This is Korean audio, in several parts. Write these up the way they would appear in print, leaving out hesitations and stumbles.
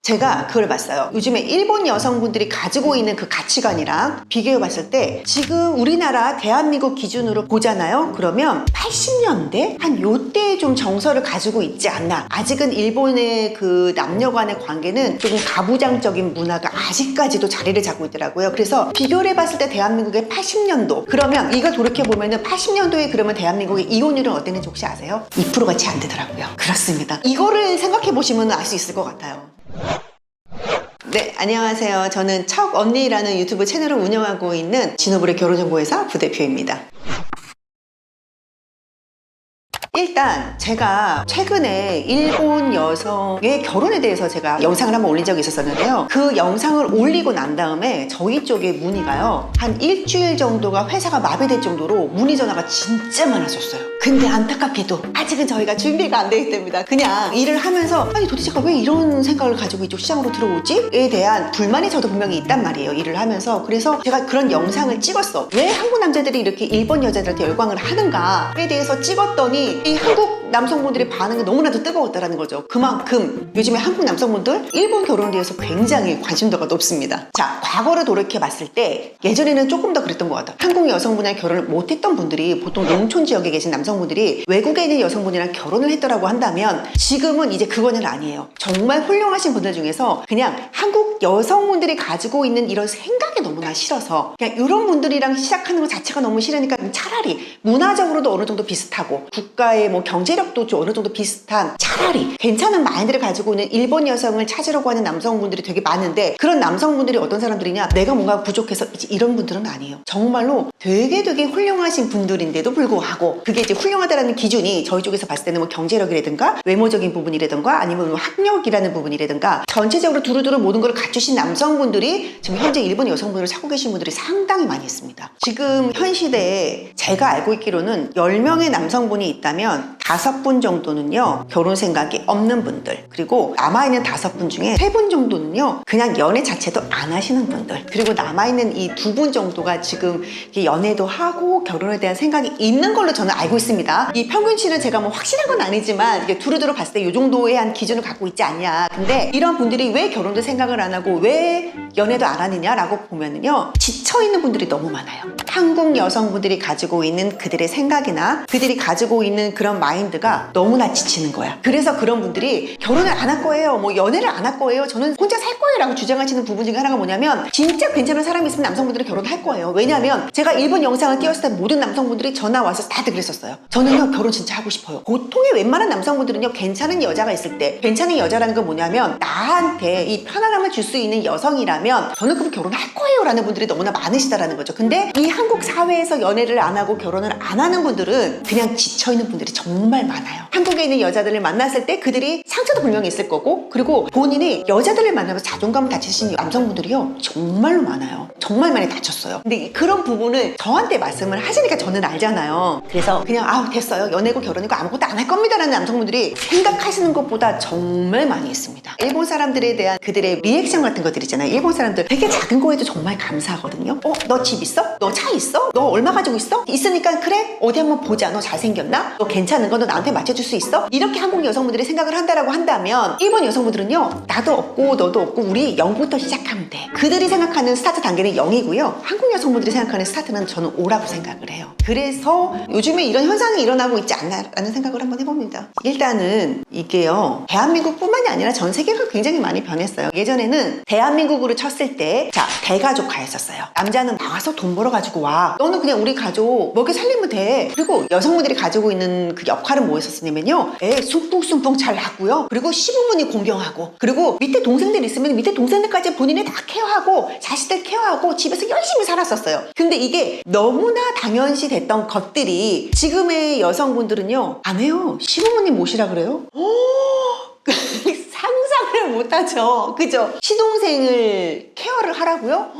제가 그걸 봤어요. 요즘에 일본 여성분들이 가지고 있는 그 가치관이랑 비교해 봤을 때 지금 우리나라 대한민국 기준으로 보잖아요. 그러면 80년대 한 요때 좀 정서를 가지고 있지 않나. 아직은 일본의 그 남녀 간의 관계는 조금 가부장적인 문화가 아직까지도 자리를 잡고 있더라고요. 그래서 비교를 해봤을 때 대한민국의 80년도, 그러면 이걸 돌이켜보면은 80년도에 그러면 대한민국의 이혼율은 어땠는지 혹시 아세요? 2%가 채 안 되더라고요. 그렇습니다. 이거를 생각해보시면 알 수 있을 것 같아요. 네, 안녕하세요. 저는 척 언니라는 유튜브 채널을 운영하고 있는 진호불의 결혼정보회사 부대표입니다. 일단 제가 최근에 일본 여성의 결혼에 대해서 제가 영상을 한번 올린 적이 있었는데요. 그 영상을 올리고 난 다음에 저희 쪽에 문의가요, 한 일주일 정도가 회사가 마비될 정도로 문의 전화가 진짜 많았었어요. 근데 안타깝게도 아직은 저희가 준비가 안 되기 때문에 그냥 일을 하면서 아니 도대체 왜 이런 생각을 가지고 이쪽 시장으로 들어오지? 에 대한 불만이 저도 분명히 있단 말이에요. 일을 하면서. 그래서 제가 그런 영상을 찍었어. 왜 한국 남자들이 이렇게 일본 여자들한테 열광을 하는가에 대해서 찍었더니 이 한국 남성분들의 반응이 너무나도 뜨거웠다는 거죠. 그만큼 요즘에 한국 남성분들 일본 결혼에 대해서 굉장히 관심도가 높습니다. 자, 과거를 돌이켜 봤을 때 예전에는 조금 더 그랬던 것 같아요. 한국 여성분이랑 결혼을 못했던 분들이 보통 농촌 지역에 계신 남성분들이 외국에 있는 여성분이랑 결혼을 했더라고 한다면 지금은 이제 그거는 아니에요. 정말 훌륭하신 분들 중에서 그냥 한국 여성분들이 가지고 있는 이런 생각이 너무나 싫어서 그냥 이런 분들이랑 시작하는 것 자체가 너무 싫으니까 차라리 문화적으로도 어느 정도 비슷하고 국가의 뭐 경제력도 좀 어느 정도 비슷한 차라리 괜찮은 마인드를 가지고 있는 일본 여성을 찾으려고 하는 남성분들이 되게 많은데, 그런 남성분들이 어떤 사람들이냐, 내가 뭔가 부족해서 이제 이런 분들은 아니에요. 정말로 되게 훌륭하신 분들인데도 불구하고 그게 이제 훌륭하다라는 기준이 저희 쪽에서 봤을 때는 뭐 경제력이라든가 외모적인 부분이라든가 아니면 뭐 학력이라는 부분이라든가 전체적으로 두루두루 모든 걸 갖추신 남성분들이 지금 현재 일본 여성분들을 찾고 계신 분들이 상당히 많이 있습니다. 지금 현 시대에 제가 알고 있기로는 10명의 남성분이 있다면 5분 정도는요 결혼 생각이 없는 분들, 그리고 남아있는 5분 중에 3분 정도는요 그냥 연애 자체도 안 하시는 분들, 그리고 남아있는 이 2분 정도가 지금 연애도 하고 결혼에 대한 생각이 있는 걸로 저는 알고 있습니다. 이 평균치는 제가 뭐 확실한 건 아니지만 이게 두루두루 봤을 때 이 정도의 한 기준을 갖고 있지 않냐. 근데 이런 분들이 왜 결혼도 생각을 안 하고 왜 연애도 안 하느냐라고 보면은요, 지쳐있는 분들이 너무 많아요. 한국 여성분들이 가지고 있는 그들의 생각이나 그들이 가지고 있는 그런 마인드가 너무나 지치는 거야. 그래서 그런 분들이 결혼을 안 할 거예요, 뭐 연애를 안 할 거예요, 저는 혼자 살 거예요 라고 주장하시는 부분 중에 하나가 뭐냐면, 진짜 괜찮은 사람이 있으면 남성분들은 결혼할 거예요. 왜냐하면 제가 일본 영상을 띄웠을 때 모든 남성분들이 전화 와서 다들 그랬었어요. 저는요 결혼 진짜 하고 싶어요. 보통의 웬만한 남성분들은요 괜찮은 여자가 있을 때, 괜찮은 여자라는 건 뭐냐면 나한테 이 편안함을 줄 수 있는 여성이라면 저는 그럼 결혼할 거예요 라는 분들이 너무나 많으시다라는 거죠. 근데 이 한국 사회에서 연애를 안 하고 결혼을 안 하는 분들은 그냥 지쳐있는 분들이 정말 많아요. 한국에 있는 여자들을 만났을 때 그들이 상처도 분명히 있을 거고, 그리고 본인이 여자들을 만나면서 자존감을 다치신 남성분들이요 정말로 많아요. 정말 많이 다쳤어요. 근데 그런 부분을 저한테 말씀을 하시니까 저는 알잖아요. 그래서 그냥 아우 됐어요, 연애고 결혼이고 아무것도 안 할 겁니다 라는 남성분들이 생각하시는 것보다 정말 많이 있습니다. 일본 사람들에 대한 그들의 리액션 같은 것들 있잖아요. 일본 사람들 되게 작은 거에도 정말 감사하거든요. 너 집 있어? 너 차 있어? 너 얼마 가지고 있어? 있으니까 그래? 어디 한번 보자. 너 잘생겼나? 너 괜찮은 거 너 나한테 맞춰줄 수 있어? 이렇게 한국 여성분들이 생각을 한다라고 한다면 일본 여성분들은요 나도 없고 너도 없고 우리 0부터 시작하면 돼. 그들이 생각하는 스타트 단계는 0이고요 한국 여성분들이 생각하는 스타트는 저는 5라고 생각을 해요. 그래서 요즘에 이런 현상이 일어나고 있지 않나 라는 생각을 한번 해봅니다. 일단은 이게요 대한민국 뿐만이 아니라 전 세계가 굉장히 많이 변했어요. 예전에는 대한민국으로 쳤을 때 자 대가족화였었어요. 남자는 나와서 돈 벌어 가지고 와, 너는 그냥 우리 가족 먹여 살리면 돼. 그리고 여성분들이 가지고 있는 그 역할은 뭐였었냐면요, 애 숭뚱숭뚱 잘 낳고요, 그리고 시부모님 공경하고, 그리고 밑에 동생들 있으면 밑에 동생들까지 본인이 다 케어하고 자식들 케어하고 집에서 열심히 살았었어요. 근데 이게 너무나 당연시 됐던 것들이 지금의 여성분들은요 안 해요. 시부모님 모시라 그래요? 상상을 못하죠. 그죠? 시동생을 케어를 하라고요?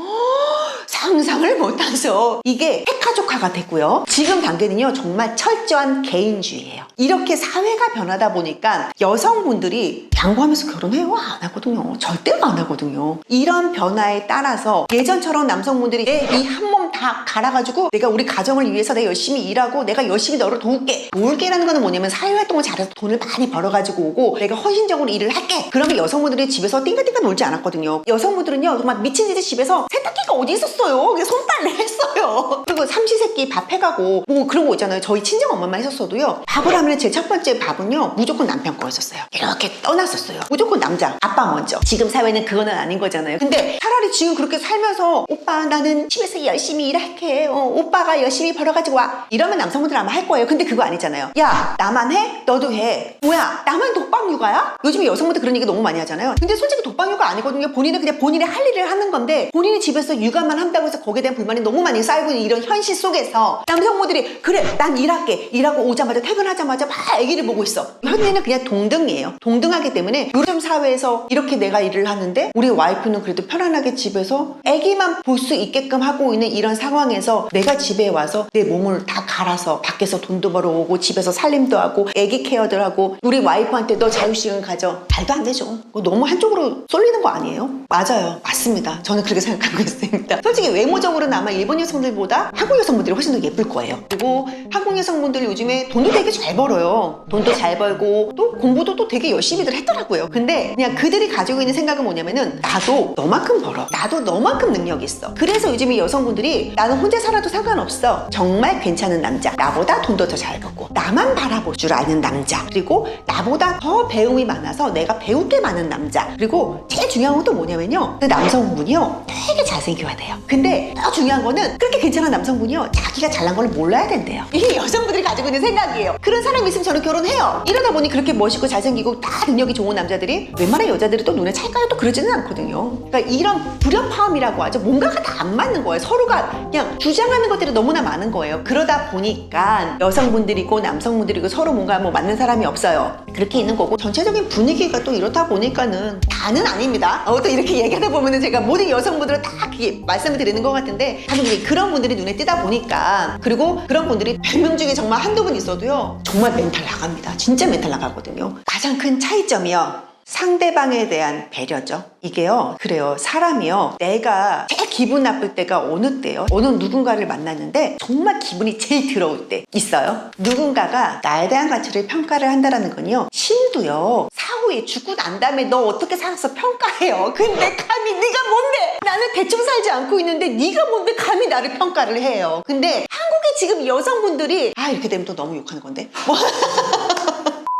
상상을 못해서 이게 핵가족화가 됐고요. 지금 단계는요 정말 철저한 개인주의예요. 이렇게 사회가 변하다 보니까 여성분들이 양보하면서 결혼해요? 안 하거든요. 절대로 안 하거든요. 이런 변화에 따라서 예전처럼 남성분들이 내 이 한 몸 다 갈아가지고 내가 우리 가정을 위해서 내가 열심히 일하고 내가 열심히 너를 도울게. 도울게라는 거는 뭐냐면 사회활동을 잘해서 돈을 많이 벌어가지고 오고 내가 헌신적으로 일을 할게. 그러면 여성분들이 집에서 띵가띵가 놀지 않았거든요. 여성분들은요 정말 미친 듯이 집에서 세탁기가 어디 있었어요. 그냥 손빨래 했어요. 그리고 삼시세끼 밥 해가고 뭐 그런 거 있잖아요. 저희 친정엄마만 했었어도요. 밥을 하면 제 첫 번째 밥은요 무조건 남편 거였었어요. 이렇게 떠났었어요. 무조건 남자, 아빠 먼저. 지금 사회는 그거는 아닌 거잖아요. 근데 차라리 지금 그렇게 살면서 오빠 나는 집에서 열심히 일할게. 오빠가 열심히 벌어가지고 와. 이러면 남성분들 아마 할 거예요. 근데 그거 아니잖아요. 야 나만 해? 너도 해. 뭐야 나만 독방 육아야? 요즘에 여성분들 그런 얘기 너무 많이 하잖아요. 근데 솔직히 독방 육아 아니거든요. 본인은 그냥 본인의 할 일을 하는 건데 본인이 집에서 육아만 한다고 해서 거기에 대한 불만이 너무 많이 쌓이고 있는 이런 현실 속에서 남성분들이 그래 난 일할게. 일하고 오자마자 퇴근하자마자 막 아기를 보고 있어. 현재는 그냥 동등이에요. 동등하기 때문에 요즘 사회에서 이렇게 내가 일을 하는데 우리 와이프는 그래도 편안하게 집에서 아기만 볼 수 있게끔 하고 있는 이런 상황에서 내가 집에 와서 내 몸을 다 갈아서 밖에서 돈도 벌어오고 집에서 살림도 하고 아기 케어들 하고 우리 와이프한테 너 자유시간 가져. 말도 안 되죠. 그거 너무 한쪽으로 쏠리는 거 아니에요? 맞아요. 맞습니다. 저는 그렇게 생각하고 있습니다. 솔직히 외모적으로는 아마 일본 여성들보다 한국 여성분들이 훨씬 더 예쁠 거예요. 그리고 한국 여성분들 요즘에 돈도 되게 잘 벌어요. 돈도 잘 벌고 또 공부도 또 되게 열심히들 했더라고요. 근데 그냥 그들이 가지고 있는 생각은 뭐냐면은 나도 너만큼 벌어. 나도 너만큼 능력이 있어. 그래서 요즘에 여성분들이 나는 혼자 살아도 상관없어. 정말 괜찮은 남자. 나보다 돈도 더 잘 벌고 나만 바라볼 줄 아는 남자. 그리고 나보다 더 배움이 많아서 내가 배울 게 많은 남자. 그리고 제일 중요한 건 또 뭐냐면요. 그 남성분이요 되게 잘생겨야 돼요. 근데 더 중요한 거는 그렇게 괜찮은 남성분이요 자기가 잘난 걸 몰라야 된대요. 이게 여성분들이 가지고 있는 생각이에요. 그런 사람이 있으면 저는 결혼해요. 이러다 보니 그렇게 멋있고 잘생기고 다 능력이 좋은 남자들이 웬만한 여자들이 또 눈에 찰까요? 또 그러지는 않거든요. 그러니까 이런 불협화음이라고 하죠. 뭔가가 다 안 맞는 거예요. 서로가 그냥 주장하는 것들이 너무나 많은 거예요. 그러다 보니까 여성분들이고 남성분들이고 서로 뭔가 뭐 맞는 사람이 없어요. 그렇게 있는 거고 전체적인 분위기가 또 이렇다 보니까는 다는 아닙니다. 또 이렇게 얘기하다 보면은 제가 모든 여성분들을 다 그게 말씀을 드리는 것 같은데 다들 그런 분들이 눈에 띄다 보니까 그리고 그런 분들이 100명 중에 정말 한두 분 있어도요 정말 멘탈 나갑니다. 진짜 멘탈 나가거든요. 가장 큰 차이점이요. 상대방에 대한 배려죠. 이게요 그래요. 사람이요 내가 제일 기분 나쁠 때가 어느 때요? 어느 누군가를 만났는데 정말 기분이 제일 더러울 때 있어요. 누군가가 나에 대한 가치를 평가를 한다는 건요 신도요 사후에 죽고 난 다음에 너 어떻게 살았어 평가해요. 근데 감히 네가 뭔데 나는 대충 살지 않고 있는데 네가 뭔데 감히 나를 평가를 해요. 근데 한국의 지금 여성분들이 이렇게 되면 또 너무 욕하는 건데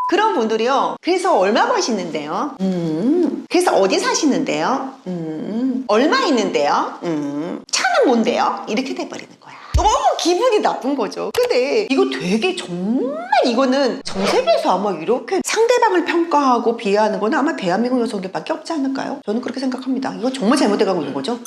그런 분들이요 그래서 얼마 버시는데요? 그래서 어디 사시는데요? 얼마 있는데요? 차는 뭔데요? 이렇게 돼버리는 거야. 너무 기분이 나쁜 거죠. 근데 이거 되게 정말 이거는 전 세계에서 아마 이렇게 상대방을 평가하고 비하하는 거는 아마 대한민국 여성들밖에 없지 않을까요? 저는 그렇게 생각합니다. 이거 정말 잘못돼가고 있는 거죠.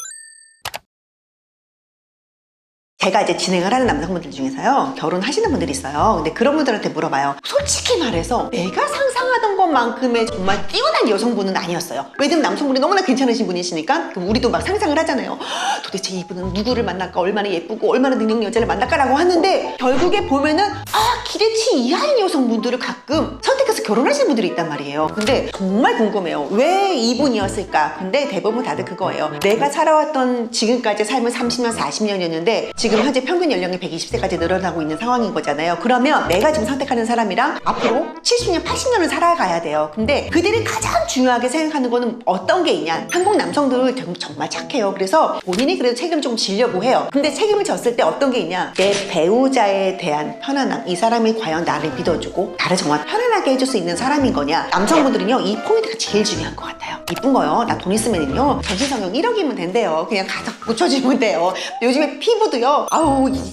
제가 이제 진행을 하는 남성분들 중에서요 결혼하시는 분들이 있어요. 근데 그런 분들한테 물어봐요. 솔직히 말해서 내가 상상하던 것만큼의 정말 뛰어난 여성분은 아니었어요. 왜냐면 남성분이 너무나 괜찮으신 분이시니까 그럼 우리도 막 상상을 하잖아요. 도대체 이분은 누구를 만날까, 얼마나 예쁘고 얼마나 능력 여자를 만날까라고 하는데 결국에 보면은 기대치 이하인 여성분들을 가끔 선택해서 결혼하시는 분들이 있단 말이에요. 근데 정말 궁금해요. 왜 이분이었을까? 근데 대부분 다들 그거예요. 내가 살아왔던 지금까지 삶은 30년 40년이었는데 지금 현재 평균 연령이 120세까지 늘어나고 있는 상황인 거잖아요. 그러면 내가 지금 선택하는 사람이랑 앞으로 70년, 80년을 살아가야 돼요. 근데 그들이 가장 중요하게 생각하는 거는 어떤 게 있냐? 한국 남성들은 정말 착해요. 그래서 본인이 그래도 책임을 좀 지려고 해요. 근데 책임을 졌을 때 어떤 게 있냐? 내 배우자에 대한 편안함. 이 사람이 과연 나를 믿어주고 나를 정말 편안하게 해줄 수 있는 사람인 거냐? 남성분들은요 이 포인트가 제일 중요한 것 같아요. 이쁜 거요. 나 돈 있으면요 전신성형 1억이면 된대요. 그냥 가서 붙여주면 돼요. 요즘에 피부도요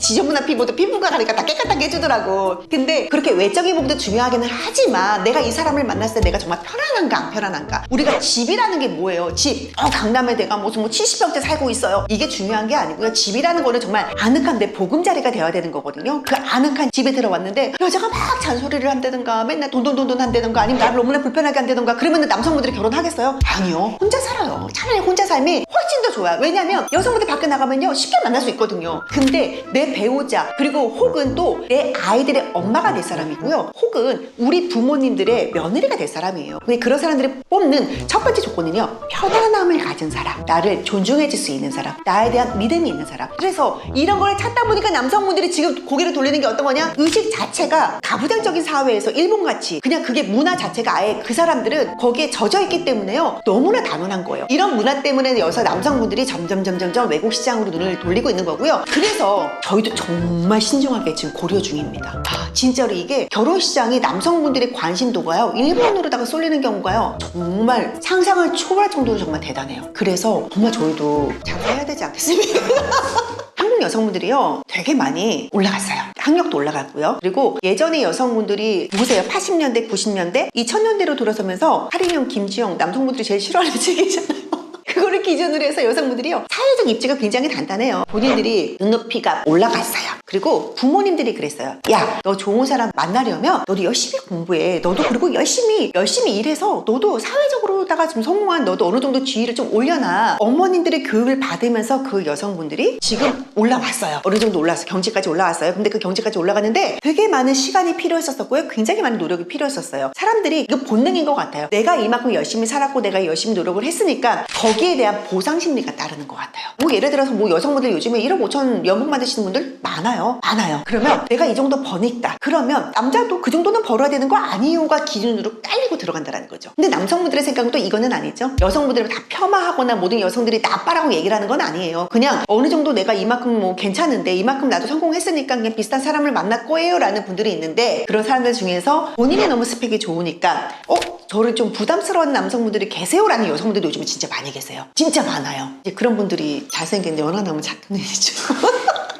지저분한 피부도 피부과 가니까 다 깨끗하게 해주더라고. 근데 그렇게 외적인 부분도 중요하기는 하지만 내가 이 사람을 만났을 때 내가 정말 편안한가 안 편안한가. 우리가 집이라는 게 뭐예요? 집. 강남에 내가 무슨 70평대 살고 있어요. 이게 중요한 게 아니고요. 집이라는 거는 정말 아늑한 내 보금자리가 되어야 되는 거거든요. 그 아늑한 집에 들어왔는데 여자가 막 잔소리를 한다든가 맨날 돈돈돈돈 한다든가 아니면 나를 너무나 불편하게 한다든가 그러면 남성분들이 결혼하겠어요? 아니요. 혼자 살아요. 차라리 혼자 삶이 훨씬 더 좋아요. 왜냐면 여성분들 밖에 나가면요 쉽게 만날 수 있거든요. 근데 내 배우자 그리고 혹은 또 내 아이들의 엄마가 될 사람이고요, 혹은 우리 부모님들의 며느리가 될 사람이에요. 근데 그런 사람들이 뽑는 첫 번째 조건은요, 편안함을 가진 사람, 나를 존중해 줄 수 있는 사람, 나에 대한 믿음이 있는 사람. 그래서 이런 걸 찾다 보니까 남성분들이 지금 고개를 돌리는 게 어떤 거냐, 의식 자체가 가부장적인 사회에서 일본같이 그냥 그게 문화 자체가 아예 그 사람들은 거기에 젖어 있기 때문에요 너무나 당연한 거예요. 이런 문화 때문에 여서 남성분들이 점점 외국 시장으로 눈을 돌리고 있는 거고요. 그래서 저희도 정말 신중하게 지금 고려 중입니다. 진짜로 이게 결혼 시장이 남성분들의 관심도가요 일본으로다가 쏠리는 경우가요 정말 상상을 초월할 정도로 정말 대단해요. 그래서 정말 저희도 장사해야 되지 않겠습니까? 한국 여성분들이요 되게 많이 올라갔어요. 학력도 올라갔고요. 그리고 예전에 여성분들이 누구세요? 80년대 90년대 2000년대로 돌아서면서 하리영 김지영 남성분들이 제일 싫어하는 책이잖아요. 그거를 기준으로 해서 여성분들이요 사회적 입지가 굉장히 단단해요. 본인들이 눈높이가 올라갔어요. 그리고 부모님들이 그랬어요. 야, 너 좋은 사람 만나려면 너도 열심히 공부해. 너도 그리고 열심히 일해서 너도 사회적으로다가 좀 성공한 너도 어느 정도 지위를 좀 올려놔. 어머님들의 교육을 받으면서 그 여성분들이 지금 올라왔어요. 어느 정도 올라왔어요. 경제까지 올라왔어요. 근데 그 경제까지 올라가는데 되게 많은 시간이 필요했었고요. 굉장히 많은 노력이 필요했었어요. 사람들이 이거 본능인 것 같아요. 내가 이만큼 열심히 살았고 내가 열심히 노력을 했으니까 거기에 대한 보상 심리가 따르는 것 같아요. 뭐 예를 들어서 뭐 여성분들 요즘에 1억 5천 연봉 받으시는 분들 많아요. 그러면 내가 이 정도 버니까 그러면 남자도 그 정도는 벌어야 되는 거 아니요가 기준으로 깔리고 들어간다는 거죠. 근데 남성분들의 생각은 또 이거는 아니죠. 여성분들을 다 폄하하거나 모든 여성들이 나빠라고 얘기를 하는 건 아니에요. 그냥 어느 정도 내가 이만큼 뭐 괜찮은데 이만큼 나도 성공했으니까 그냥 비슷한 사람을 만날 거예요 라는 분들이 있는데, 그런 사람들 중에서 본인이 너무 스펙이 좋으니까 저를 좀 부담스러운 남성분들이 계세요라는 여성분들이 요즘에 진짜 많이 계세요. 진짜 많아요. 이제 그런 분들이 잘생겼는데 연하남은 착한 애죠.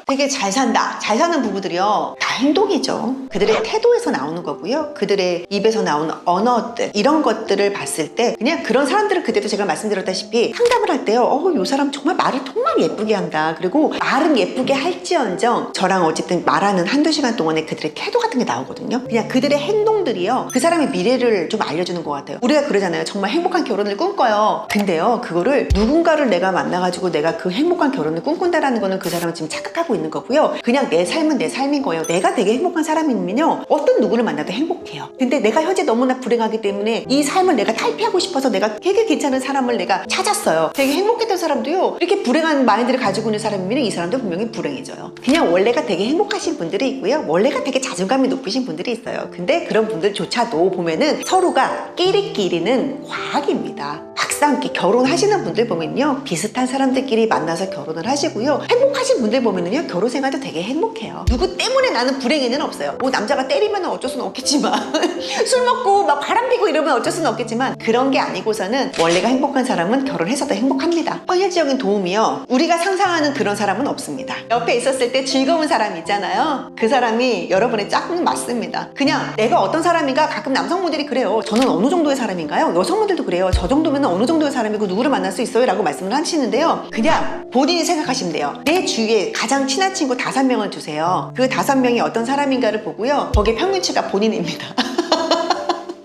되게 잘 산다, 잘 사는 부부들이요 다 행동이죠. 그들의 태도에서 나오는 거고요, 그들의 입에서 나오는 언어들, 이런 것들을 봤을 때 그냥 그런 사람들은 그때도 제가 말씀드렸다시피 상담을 할 때요 요 사람 정말 말을 정말 예쁘게 한다, 그리고 말은 예쁘게 할지언정 저랑 어쨌든 말하는 한두 시간 동안에 그들의 태도 같은 게 나오거든요. 그냥 그들의 행동들이요 그 사람의 미래를 좀 알려주는 것 같아요. 우리가 그러잖아요, 정말 행복한 결혼을 꿈꿔요. 근데요 그거를 누군가를 내가 만나가지고 내가 그 행복한 결혼을 꿈꾼다라는 거는 그 사람은 지금 착각하고 있는 거고요. 그냥 내 삶은 내 삶인 거예요. 내가 되게 행복한 사람이면요 어떤 누구를 만나도 행복해요. 근데 내가 현재 너무나 불행하기 때문에 이 삶을 내가 탈피하고 싶어서 내가 되게 괜찮은 사람을 내가 찾았어요. 되게 행복했던 사람도요 이렇게 불행한 마인드를 가지고 있는 사람이면 이 사람도 분명히 불행해져요. 그냥 원래가 되게 행복하신 분들이 있고요, 원래가 되게 자존감이 높으신 분들이 있어요. 근데 그런 분들조차도 보면은 서로가 끼리끼리는 과학입니다. 막상 이렇게 결혼하시는 분들 보면요 비슷한 사람들끼리 만나서 결혼을 하시고요, 행복하신 분들 보면은요 결혼 생활도 되게 행복해요. 누구 때문에 나는 불행에는 없어요. 뭐 남자가 때리면 어쩔 수는 없겠지만 술 먹고 막 바람 피고 이러면 어쩔 수는 없겠지만, 그런 게 아니고서는 원래가 행복한 사람은 결혼해서도 행복합니다. 현실적인 도움이요 우리가 상상하는 그런 사람은 없습니다. 옆에 있었을 때 즐거운 사람 있잖아요, 그 사람이 여러분의 짝꿍 맞습니다. 그냥 내가 어떤 사람인가, 가끔 남성분들이 그래요. 저는 어느 정도의 사람인가요? 여성분들도 그래요. 저 정도면 어느 정도의 사람이고 누구를 만날 수 있어요? 라고 말씀을 하시는데요, 그냥 본인이 생각하시면 돼요. 내 주위에 가장 친한 친구 5명을 두세요. 그 5명이 어떤 사람인가를 보고요 거기에 평균치가 본인입니다.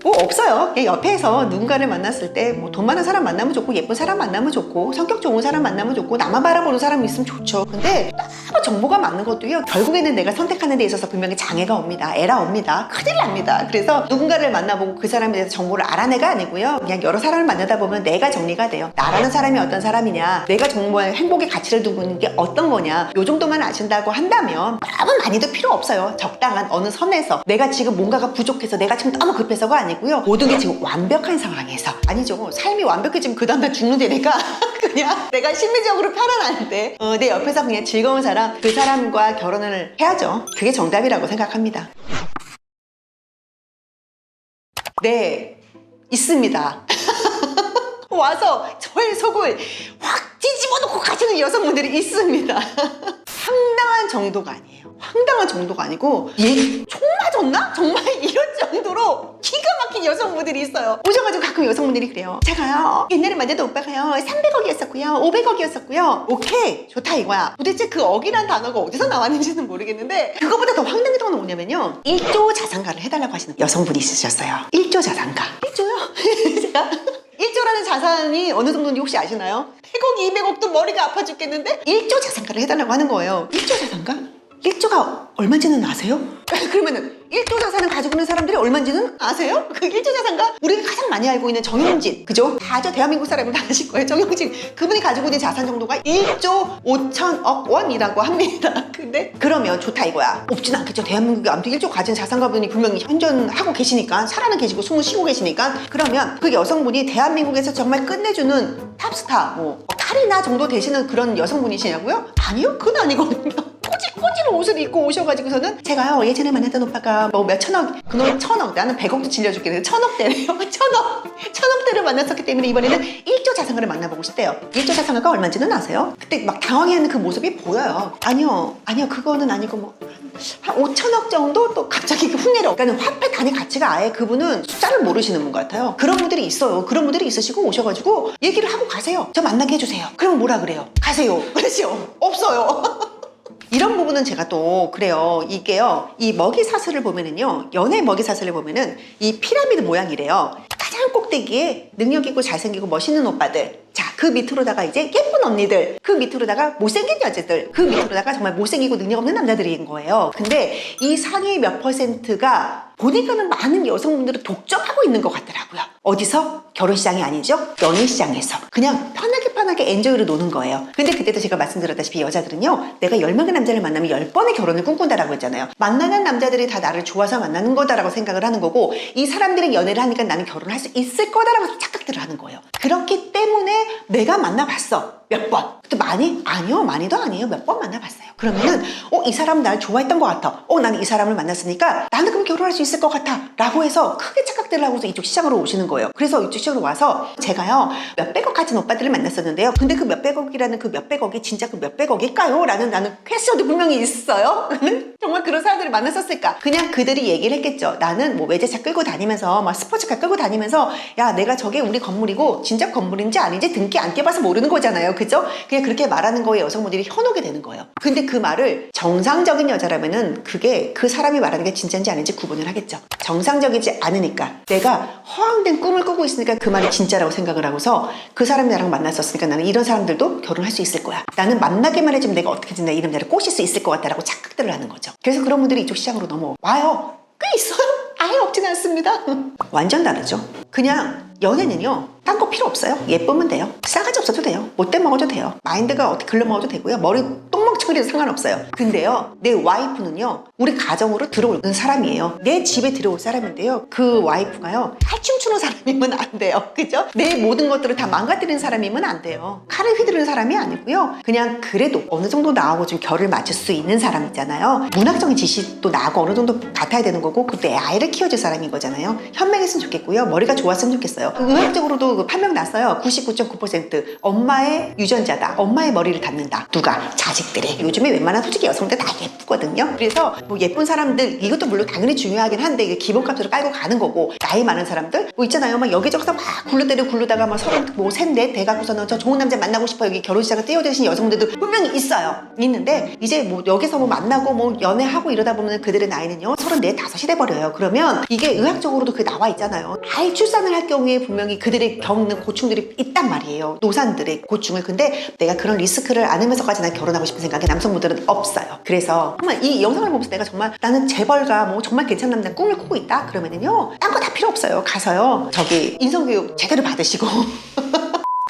뭐 없어요. 그냥 옆에서 누군가를 만났을 때 뭐 돈 많은 사람 만나면 좋고 예쁜 사람 만나면 좋고 성격 좋은 사람 만나면 좋고 나만 바라보는 사람이 있으면 좋죠. 근데 너무 정보가 많은 것도요 결국에는 내가 선택하는 데 있어서 분명히 장애가 옵니다. 에라 옵니다. 큰일 납니다. 그래서 누군가를 만나보고 그 사람에 대해서 정보를 알아내가 아니고요 그냥 여러 사람을 만나다 보면 내가 정리가 돼요. 나라는 사람이 어떤 사람이냐, 내가 정말 행복의 가치를 두고 있는 게 어떤 거냐, 요 정도만 아신다고 한다면 너무 많이도 필요 없어요. 적당한 어느 선에서 내가 지금 뭔가가 부족해서 내가 지금 너무 급해서가 아니고요 모든 게 지금 완벽한 상황에서, 아니죠 삶이 완벽해지면 그 다음날 죽는데 내가 그냥 내가 심리적으로 편안할 때 내 옆에서 그냥 즐거운 사람, 그 사람과 결혼을 해야죠. 그게 정답이라고 생각합니다. 네, 있습니다. 와서 저의 속을 확 뒤집어 놓고 가시는 여성분들이 있습니다. 황당한 정도가 아니에요. 황당한 정도가 아니고 얘 총 맞았나? 정말 이런 정도로 기가 막힌 여성분들이 있어요. 오셔가지고 가끔 여성분들이 그래요. 제가요 옛날에 만났던 오빠가요 300억이었었고요 500억이었었고요 오케이 좋다 이거야. 도대체 그 억이란 단어가 어디서 나왔는지는 모르겠는데, 그거보다 더 황당했던 건 뭐냐면요 1조 자산가를 해달라고 하시는 여성분이 있으셨어요. 1조 자산가. 1조요? 제가 1조라는 자산이 어느 정도인지 혹시 아시나요? 100억, 200억도 머리가 아파 죽겠는데 1조 자산가를 해달라고 하는 거예요. 1조 자산가? 1조가 얼마인지는 아세요? 그러면은 1조 자산을 가지고 있는 사람들이 얼마인지는 아세요? 그 1조 자산가 우리가 가장 많이 알고 있는 정영진, 그죠? 다죠? 대한민국 사람은 다 아실 거예요. 정영진 그분이 가지고 있는 자산 정도가 1조 5천억 원이라고 합니다. 근데 그러면 좋다 이거야. 없진 않겠죠. 대한민국에 아무튼 1조 가진 자산가분이 분명히 현존하고 계시니까, 살아는 계시고 숨을 쉬고 계시니까, 그러면 그 여성분이 대한민국에서 정말 끝내주는 탑스타, 뭐 카리나 정도 되시는 그런 여성분이시냐고요? 아니요, 그건 아니거든요. 꼬지꼬지로 옷을 입고 오셔가지고서는 제가요 예전에 만났던 오빠가 뭐 몇 천억, 그놈 천억, 나는 100억도 질려줄겠는데 천억대래요. 천억대를 만났었기 때문에 이번에는 1조 자산가를 만나보고 싶대요. 1조 자산가가 얼마인지는 아세요? 그때 막 당황해하는 그 모습이 보여요. 아니요 그거는 아니고 뭐 한 5천억 정도? 또 갑자기 그 흉내를, 그러니까 화폐 단위 가치가 아예 그분은 숫자를 모르시는 분 같아요. 그런 분들이 있어요. 그런 분들이 있으시고 오셔가지고 얘기를 하고 가세요. 저 만나게 해주세요. 그러면 뭐라 그래요? 가세요. 그렇죠? 없어요. 이런 부분은 제가 또 그래요. 이게요, 이 먹이사슬을 보면은요, 연애 먹이사슬을 보면은 이 피라미드 모양이래요. 가장 꼭대기에 능력 있고 잘생기고 멋있는 오빠들, 자, 그 밑으로다가 이제 예쁜 언니들, 그 밑으로다가 못생긴 여자들, 그 밑으로다가 정말 못생기고 능력 없는 남자들인 거예요. 근데 이 상위 몇 퍼센트가 보니까는 많은 여성분들을 독점하고 있는 것 같더라고요. 어디서? 결혼시장이 아니죠? 연애시장에서 그냥 편하게 엔조이로 노는 거예요. 근데 그때도 제가 말씀드렸다시피 여자들은요, 내가 10명의 남자를 만나면 10번의 결혼을 꿈꾼다라고 했잖아요. 만나는 남자들이 다 나를 좋아서 만나는 거다라고 생각을 하는 거고, 이 사람들이 연애를 하니까 나는 결혼할 수 있을 거다라고 착각들을 하는 거예요. 그렇기 때문에 내가 만나봤어. 몇 번. 또 많이? 아니요, 많이도 아니에요. 몇 번 만나봤어요. 그러면은 이 사람은 날 좋아했던 것 같아. 나는 이 사람을 만났으니까 나는 그럼 결혼할 수 있을 것 같아 라고 해서 크게 착각들을 하고서 이쪽 시장으로 오시는 거예요. 그래서 이쪽 시장으로 와서 제가요 몇백억 가진 오빠들을 만났었는데요, 근데 그 몇백억이라는 그 몇백억이 진짜 그 몇백억일까요? 라는 나는 퀘스천도 분명히 있어요. 정말 그런 사람들을 만났었을까? 그냥 그들이 얘기를 했겠죠. 나는 뭐 외제차 끌고 다니면서 막 스포츠카 끌고 다니면서, 야, 내가 저게 우리 건물이고 진짜 건물인지 아닌지 등기 안 떼봐서 모르는 거잖아요. 그죠? 그냥 그렇게 말하는 거에 여성분들이 현혹이 되는 거예요. 근데 그 말을 정상적인 여자라면은 그게 그 사람이 말하는 게 진짜인지 아닌지 구분을 하겠죠. 정상적이지 않으니까, 내가 허황된 꿈을 꾸고 있으니까 그 말이 진짜라고 생각을 하고서 그 사람이 나랑 만났었으니까 나는 이런 사람들도 결혼할 수 있을 거야. 나는 만나기만 해주면 내가 어떻게든 내 이름 나를 꼬실 수 있을 것 같다라고 착각들을 하는 거죠. 그래서 그런 분들이 이쪽 시장으로 넘어와요. 꽤 있어요. 아예 없진 않습니다. 완전 다르죠. 그냥 연애는요, 딴 거 필요 없어요. 예쁘면 돼요. 싸가지 없어도 돼요. 못돼 먹어도 돼요. 마인드가 어떻게 글러 먹어도 되고요. 머리 똥멍청이라도 상관없어요. 근데요, 내 와이프는요, 우리 가정으로 들어오는 사람이에요. 내 집에 들어올 사람인데요, 그 와이프가요, 칼춤 추는 사람이면 안 돼요. 그죠? 내 모든 것들을 다 망가뜨리는 사람이면 안 돼요. 칼을 휘두르는 사람이 아니고요, 그냥 그래도 어느 정도 나하고 좀 결을 맞출 수 있는 사람 있잖아요. 문학적인 지식도 나하고 어느 정도 같아야 되는 거고, 그때 아이를 키워줄 사람인 거잖아요. 현명했으면 좋겠고요. 머리가 좋았으면 좋겠어요. 의학적으로도 그 판명 났어요. 99.9% 엄마의 유전자다. 엄마의 머리를 닮는다. 누가? 자식들이. 요즘에 웬만한 솔직히 여성들 다 예쁘거든요. 그래서 뭐 예쁜 사람들, 이것도 물론 당연히 중요하긴 한데 이게 기본값으로 깔고 가는 거고, 나이 많은 사람들 뭐 있잖아요. 막 여기저기서 막 굴러다가 막 30, 돼갖고서는 저 좋은 남자 만나고 싶어 여기 결혼시장을 떼어대신 여성들도 분명히 있어요. 있는데 이제 뭐 여기서 뭐 만나고 뭐 연애하고 이러다 보면 그들의 나이는요 34, 5이 돼버려요. 그러면 이게 의학적으로도 그 나와 있잖아요. 아이 출산을 할 경우에 분명히 그들이 겪는 고충들이 있단 말이에요. 노산들의 고충을. 근데 내가 그런 리스크를 안으면서까지 난 결혼하고 싶은 생각이 남성분들은 없어요. 그래서 정말 이 영상을 보면서 내가 정말 나는 재벌가 뭐 정말 괜찮은 남자 꿈을 꾸고 있다 그러면은요, 딴 거 다 필요 없어요. 가서요 저기 인성교육 제대로 받으시고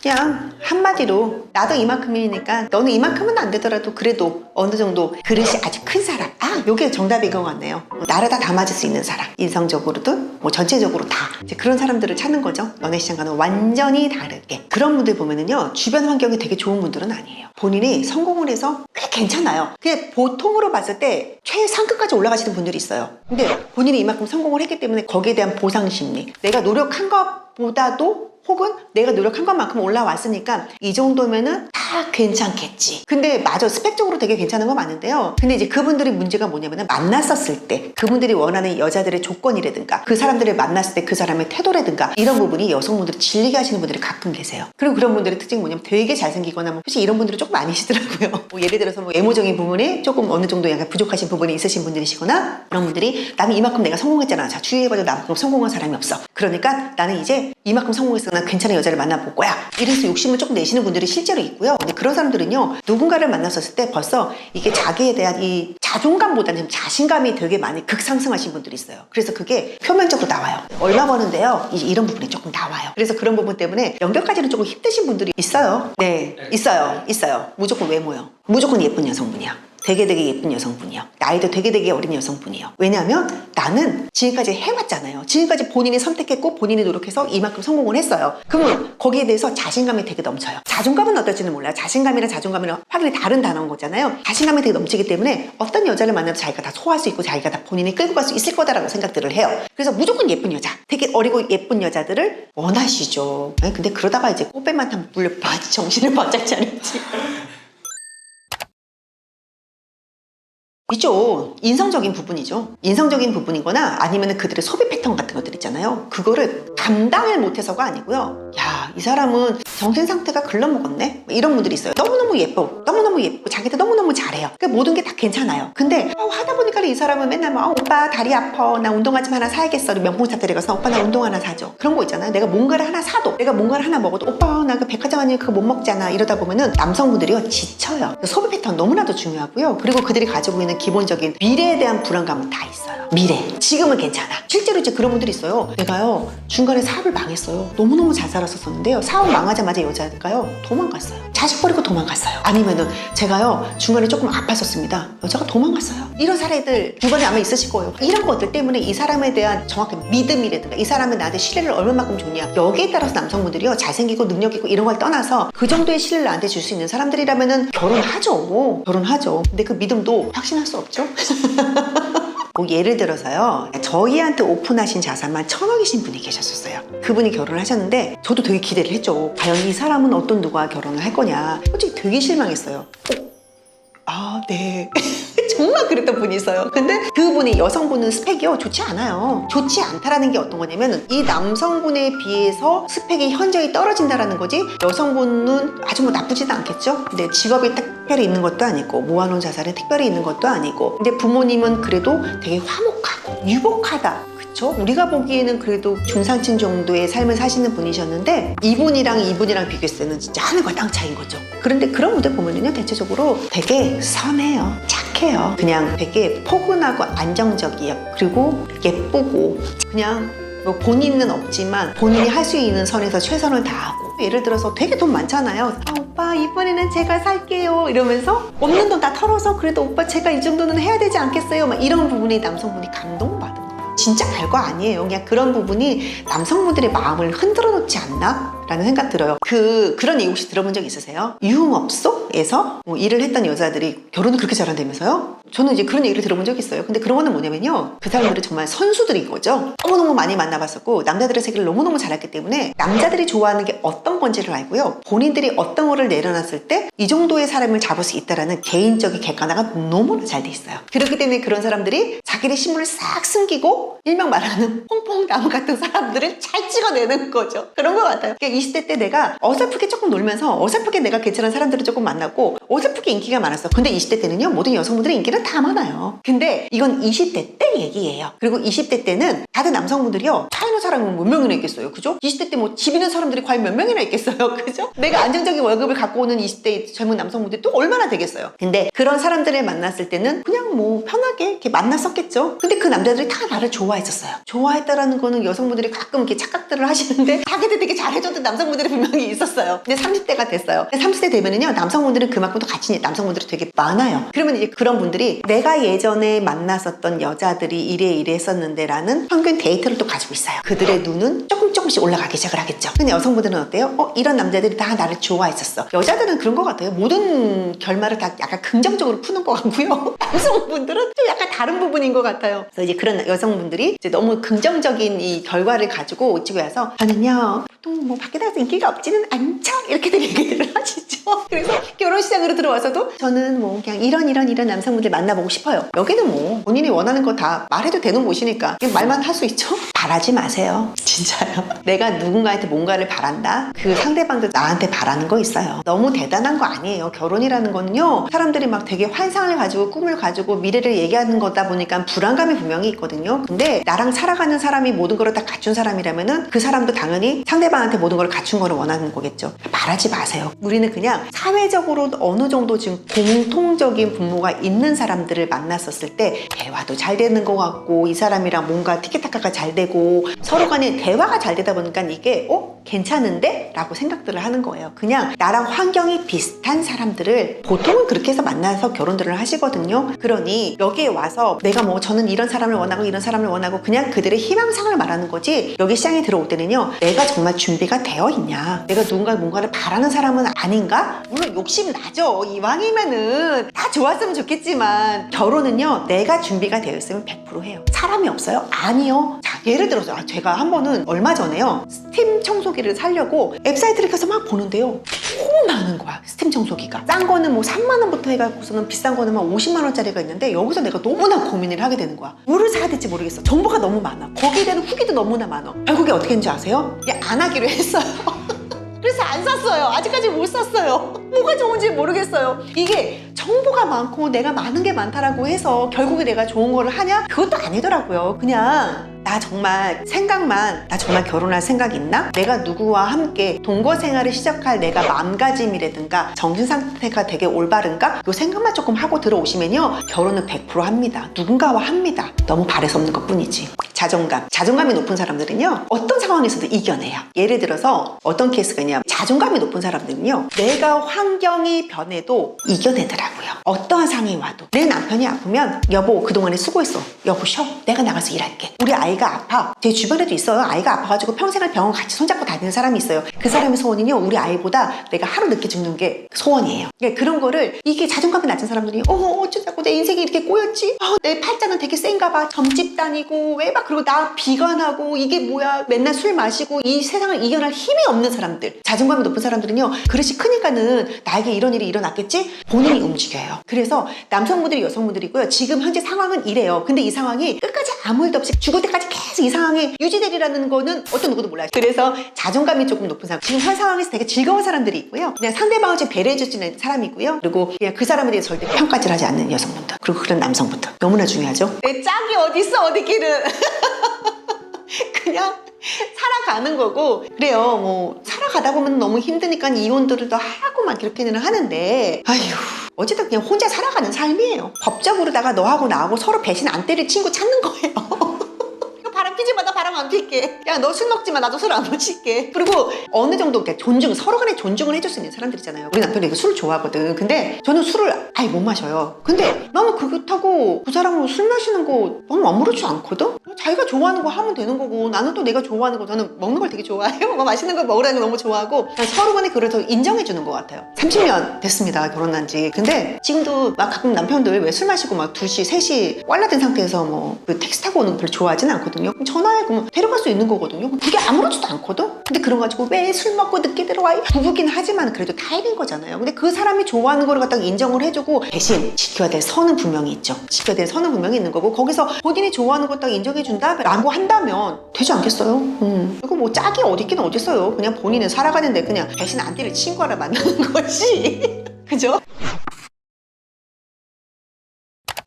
그냥 한마디로 나도 이만큼이니까 너는 이만큼은 안 되더라도 그래도 어느 정도 그릇이 아주 큰 사람, 요게 정답인 것 같네요. 나를 다 담아줄 수 있는 사람, 인성적으로도 뭐 전체적으로 다 이제 그런 사람들을 찾는 거죠. 연애시장과는 완전히 다르게. 그런 분들 보면은요, 주변 환경이 되게 좋은 분들은 아니에요. 본인이 성공을 해서 꽤 괜찮아요. 그냥 보통으로 봤을 때 최상급까지 올라가시는 분들이 있어요. 근데 본인이 이만큼 성공을 했기 때문에 거기에 대한 보상 심리, 내가 노력한 것보다도 혹은 내가 노력한 것만큼 올라왔으니까 이 정도면은 다 괜찮겠지. 근데 맞아, 스펙적으로 되게 괜찮은 거 맞는데요. 근데 이제 그분들이 문제가 뭐냐면 만났었을 때 그분들이 원하는 여자들의 조건이라든가 그 사람들을 만났을 때 그 사람의 태도라든가 이런 부분이 여성분들이 질리게 하시는 분들이 가끔 계세요. 그리고 그런 분들의 특징이 뭐냐면 되게 잘생기거나 뭐 혹시 이런 분들이 조금 아니시더라고요. 뭐 예를 들어서 뭐 외모적인 부분에 조금 어느 정도 약간 부족하신 부분이 있으신 분들이시거나 그런 분들이 나는 이만큼 내가 성공했잖아. 자, 주위에봐도 나만큼 성공한 사람이 없어. 그러니까 나는 이제 이만큼 성공했어. 난 괜찮은 여자를 만나볼 거야. 이래서 욕심을 조금 내시는 분들이 실제로 있고요. 근데 그런 사람들은요, 누군가를 만났었을 때 벌써 이게 자기에 대한 이 자존감보다는 자신감이 되게 많이 극상승하신 분들이 있어요. 그래서 그게 표면적으로 나와요. 얼마 버는데요? 이런 부분이 조금 나와요. 그래서 그런 부분 때문에 연결까지는 조금 힘드신 분들이 있어요. 네, 있어요. 무조건 외모요. 무조건 예쁜 여성분이야. 되게 예쁜 여성분이요. 나이도 되게 어린 여성분이요. 왜냐하면 나는 지금까지 해왔잖아요. 지금까지 본인이 선택했고 본인이 노력해서 이만큼 성공을 했어요. 그러면 거기에 대해서 자신감이 되게 넘쳐요. 자존감은 어떨지는 몰라요. 자신감이랑 자존감이랑 확연히 다른 단어인 거잖아요. 자신감이 되게 넘치기 때문에 어떤 여자를 만나도 자기가 다 소화할 수 있고 자기가 다 본인이 끌고 갈 수 있을 거다라고 생각들을 해요. 그래서 무조건 예쁜 여자, 되게 어리고 예쁜 여자들을 원하시죠. 근데 그러다가 이제 꽃뱀만 타면 물려 정신을 바짝 차리지. 있죠. 인성적인 부분이죠. 인성적인 부분이거나 아니면 그들의 소비 패턴 같은 것들 있잖아요. 그거를 감당을 못해서가 아니고요. 야, 이 사람은 정신 상태가 글러먹었네? 이런 분들이 있어요. 너무너무 예뻐. 너무너무 예쁘고 자기도 너무너무 잘해요. 그러니까 모든 게 다 괜찮아요. 근데 하다 보니까 이 사람은 맨날 막 오빠 다리 아파. 나 운동화 좀 하나 사야겠어. 명품샵 데려가서 오빠 나 운동화 하나 사줘. 그런 거 있잖아요. 내가 뭔가를 하나 사도 내가 뭔가를 하나 먹어도 오빠 나 그 백화점 아니면 그거 못 먹잖아. 이러다 보면은 남성분들이요 지쳐요. 소비 패턴 너무나도 중요하고요. 그리고 그들이 가지고 있는 기본적인 미래에 대한 불안감은 다 있어요. 미래. 지금은 괜찮아. 실제로 이제 그런 분들이 있어요. 내가요 중간에 사업을 망했어요. 너무너무 잘 살았었는데요. 사업 망하자마자 여자가요 도망갔어요. 자식 버리고 도망갔어요. 아니면은 제가요 중간에 조금 아팠었습니다. 여자가 도망갔어요. 이런 사례들 주변에 아마 있으실 거예요. 이런 것들 때문에 이 사람에 대한 정확한 믿음이라든가 이 사람은 나한테 신뢰를 얼마만큼 줬냐, 여기에 따라서 남성분들이요 잘생기고 능력 있고 이런 걸 떠나서 그 정도의 신뢰를 나한테 줄 수 있는 사람들이라면은 결혼하죠. 근데 그 믿음도 확신할 수 없죠. 뭐 예를 들어서요, 저희한테 오픈하신 자산만 1,000억이신 분이 계셨었어요. 그분이 결혼을 하셨는데 저도 되게 기대를 했죠. 과연 이 사람은 어떤 누구와 결혼을 할 거냐. 솔직히 되게 실망했어요. 네. 정말 그랬던 분이 있어요. 근데 그분이 여성분은 스펙이요 좋지 않아요. 좋지 않다라는 게 어떤 거냐면 이 남성분에 비해서 스펙이 현저히 떨어진다라는 거지, 여성분은 아주 뭐 나쁘지도 않겠죠. 근데 직업이 특별히 있는 것도 아니고 모아놓은 자산이 특별히 있는 것도 아니고, 근데 부모님은 그래도 되게 화목하고 유복하다. 그쵸? 우리가 보기에는 그래도 중산층 정도의 삶을 사시는 분이셨는데 이분이랑 비교했을 때는 진짜 하늘과 땅 차이인 거죠. 그런데 그런 분들 보면은요 대체적으로 되게 선해요. 착해요. 그냥 되게 포근하고 안정적이에요. 그리고 예쁘고 그냥 뭐 본인은 없지만 본인이 할 수 있는 선에서 최선을 다하고, 예를 들어서 되게 돈 많잖아요. 오빠 이번에는 제가 살게요 이러면서 없는 돈 다 털어서 그래도 오빠 제가 이 정도는 해야 되지 않겠어요? 막 이런 부분이 남성분이 감동받은 거예요. 진짜 별거 아니에요. 그냥 그런 부분이 남성분들의 마음을 흔들어 놓지 않나? 라는 생각 들어요. 그런 얘기 혹시 들어본 적 있으세요? 유흥업소에서 뭐 일을 했던 여자들이 결혼을 그렇게 잘한다면서요? 저는 이제 그런 얘기를 들어본 적이 있어요. 근데 그런 거는 뭐냐면요, 그 사람들은 정말 선수들인 거죠. 너무너무 많이 만나봤었고 남자들의 세계를 너무너무 잘했기 때문에 남자들이 좋아하는 게 어떤 건지를 알고요, 본인들이 어떤 거를 내려놨을 때 이 정도의 사람을 잡을 수 있다라는 개인적인 객관화가 너무나 잘 돼 있어요. 그렇기 때문에 그런 사람들이 자기의 신분을 싹 숨기고 일명 말하는 퐁퐁나무 같은 사람들을 잘 찍어내는 거죠. 그런 것 같아요. 그러니까 20대 때 내가 어설프게 조금 놀면서 어설프게 내가 괜찮은 사람들을 조금 만났고 어설프게 인기가 많았어. 근데 20대 때는요 모든 여성분들의 인기는 다 많아요. 근데 이건 20대 때 얘기예요. 그리고 20대 때는 다들 남성분들이요 차이는 사람은 몇 명이나 있겠어요. 그죠? 20대 때 뭐 집 있는 사람들이 과연 몇 명이나 있겠어요. 그죠? 내가 안정적인 월급을 갖고 오는 20대 젊은 남성분들이 또 얼마나 되겠어요. 근데 그런 사람들을 만났을 때는 그냥 뭐 편하게 이렇게 만났었겠죠. 근데 그 남자들이 다 나를 좋아했었어요. 좋아했다라는 거는 여성분들이 가끔 이렇게 착각들을 하시는데 자기들 되게 잘해줬던 남성분들이 분명히 있었어요. 근데 30대가 됐어요. 30대 되면은요 남성분들은 그만큼 또 같이 남성분들이 되게 많아요. 그러면 이제 그런 분들이 내가 예전에 만났었던 여자들이 이래 했었는데 라는 평균 데이터를 또 가지고 있어요. 그들의 눈은 조금씩 올라가기 시작을 하겠죠. 근데 여성분들은 어때요? 이런 남자들이 다 나를 좋아했었어. 여자들은 그런 것 같아요. 모든 결말을 다 약간 긍정적으로 푸는 것 같고요. 남성분들은 좀 약간 다른 부분인 것 같아요. 그래서 이제 그런 여성분들이 이제 너무 긍정적인 이 결과를 가지고 집에 와서 저는요 보통 뭐 밖에 나가서 인기가 없지는 않죠? 이렇게들 얘기를 하시죠. 그래서 직장으로 들어와서도 저는 뭐 그냥 이런 남성분들 만나보고 싶어요. 여기는 뭐 본인이 원하는 거 다 말해도 되는 곳이니까 그냥 말만 할 수 있죠? 바라지 마세요. 진짜요. 내가 누군가한테 뭔가를 바란다? 그 상대방도 나한테 바라는 거 있어요. 너무 대단한 거 아니에요. 결혼이라는 거는요. 사람들이 막 되게 환상을 가지고 꿈을 가지고 미래를 얘기하는 거다 보니까 불안감이 분명히 있거든요. 근데 나랑 살아가는 사람이 모든 걸 다 갖춘 사람이라면은 그 사람도 당연히 상대방한테 모든 걸 갖춘 거를 원하는 거겠죠. 바라지 마세요. 우리는 그냥 사회적으로 어느 정도 지금 공통적인 분모가 있는 사람들을 만났었을 때 대화도 잘 되는 것 같고 이 사람이랑 뭔가 티키타카가 잘 되고 서로 간에 대화가 잘 되다 보니까 이게 괜찮은데? 라고 생각들을 하는 거예요. 그냥 나랑 환경이 비슷한 사람들을 보통은 그렇게 해서 만나서 결혼들을 하시거든요. 그러니 여기에 와서 내가 뭐 저는 이런 사람을 원하고 이런 사람을 원하고 그냥 그들의 희망상을 말하는 거지 여기 시장에 들어올 때는요. 내가 정말 준비가 되어 있냐? 내가 누군가 뭔가를 바라는 사람은 아닌가? 물론 욕심 나죠. 이왕이면은 다 좋았으면 좋겠지만 결혼은요. 내가 준비가 되어 있으면 100% 해요. 사람이 없어요? 아니요. 자, 예를 들어서 제가 한 번은 얼마 전에요. 스팀 청소기를 사려고 웹사이트를 켜서 막 보는데요. 너무 많은 거야. 스팀 청소기가. 싼 거는 뭐 3만 원부터 해가지고서는 비싼 거는 막 50만 원짜리가 있는데 여기서 내가 너무나 고민을 하게 되는 거야. 뭐를 사야 될지 모르겠어. 정보가 너무 많아. 거기에 대한 후기도 너무나 많아. 결국에 어떻게 했는지 아세요? 그냥 안 하기로 했어요. 그래서 안 샀어요. 아직까지 못 샀어요. 뭐가 좋은지 모르겠어요. 이게 정보가 많고 내가 많은 게 많다라고 해서 결국에 내가 좋은 거를 하냐? 그것도 아니더라고요. 그냥 나 정말 생각만 나 정말 결혼할 생각 있나? 내가 누구와 함께 동거 생활을 시작할 내가 마음가짐이라든가 정신 상태가 되게 올바른가? 이 생각만 조금 하고 들어오시면요. 결혼은 100% 합니다. 누군가와 합니다. 너무 바래서 없는 것 뿐이지. 자존감이 높은 사람들은요. 어떤 상황에서도 이겨내요. 예를 들어서 어떤 케이스가 있냐면 자존감이 높은 사람들은요. 내가 환경이 변해도 이겨내더라고요. 어떠한 상황이 와도 내 남편이 아프면 여보 그동안에 수고했어. 여보 쉬어. 내가 나가서 일할게. 우리 아이가 아파. 제 주변에도 있어요. 아이가 아파가지고 평생을 병원 같이 손잡고 다니는 사람이 있어요. 그 사람의 소원은요. 우리 아이보다 내가 하루 늦게 죽는 게 소원이에요. 그러니까 그런 거를 이게 자존감이 낮은 사람들이 어쩌자고 내 인생이 이렇게 꼬였지? 내 팔자는 되게 센가 봐. 점집 다니고 왜 막 그리고 나 비관하고 이게 뭐야. 맨날 술 마시고 이 세상을 이겨낼 힘이 없는 사람들. 자존감이 높은 사람들은요. 그릇이 크니까는 나에게 이런 일이 일어났겠지? 본인이 움직여요. 그래서 남성분들이 여성분들이고요. 지금 현재 상황은 이래요. 근데 이 상황이 끝까지 아무 일도 없이 죽을 때까지 계속 이 상황이 유지되리라는 거는 어떤 누구도 몰라요. 그래서 자존감이 조금 높은 사람. 지금 현 상황에서 되게 즐거운 사람들이 있고요. 그냥 상대방을 좀 배려해주는 사람이고요. 그리고 그냥 그 사람에 대해서 절대 평가질하지 않는 여성분들. 그리고 그런 남성분들. 너무나 중요하죠. 내 짝이 어딨어 어디길은. 그냥 살아가는 거고 그래요. 뭐 살아가다 보면 너무 힘드니까 이혼들을 더 하고 막 그렇게는 하는데 아휴 어쨌든 그냥 혼자 살아가는 삶이에요. 법적으로다가 너하고 나하고 서로 배신 안 때릴 친구 찾는 거예요. 바람 피지 마. 나 바람 안 필게. 야 너 술 먹지 마. 나도 술 안 마실게. 그리고 어느 정도 존중 서로 간에 존중을 해줄 수 있는 사람들이잖아요. 우리 남편이 술 좋아하거든. 근데 저는 술을 아예 못 마셔요. 근데 나는 그렇다고 그 사람으로 술 마시는 거 너무 아무렇지 않거든. 자기가 좋아하는 거 하면 되는 거고 나는 또 내가 좋아하는 거 저는 먹는 걸 되게 좋아해요. 맛있는 거 먹으라는 거 너무 좋아하고 서로 간에 그걸 더 인정해 주는 것 같아요. 30년 됐습니다. 결혼한 지. 근데 지금도 막 가끔 남편들 왜 술 마시고 막 2시, 3시 꽐라된 상태에서 뭐 그 택시 타고 오는 거 별로 좋아하진 않거든요. 그럼 전화해 그러면 데려갈 수 있는 거거든요. 그게 아무렇지도 않거든. 근데 그런 거 가지고 왜 술 먹고 늦게 들어와? 부부긴 하지만 그래도 타입인 거잖아요. 근데 그 사람이 좋아하는 거를 갖다가 인정을 해주고 대신 지켜야 될 선은 분명히 있죠. 지켜야 될 선은 분명히 있는 거고 거기서 본인이 좋아하는 거 딱 인정해준다? 라고 한다면 되지 않겠어요? 그리고 뭐 짝이 어디 있긴 어디 있어요. 그냥 본인은 살아가는데 그냥 배신 안 때릴 친구를 만나는 거지. 그죠?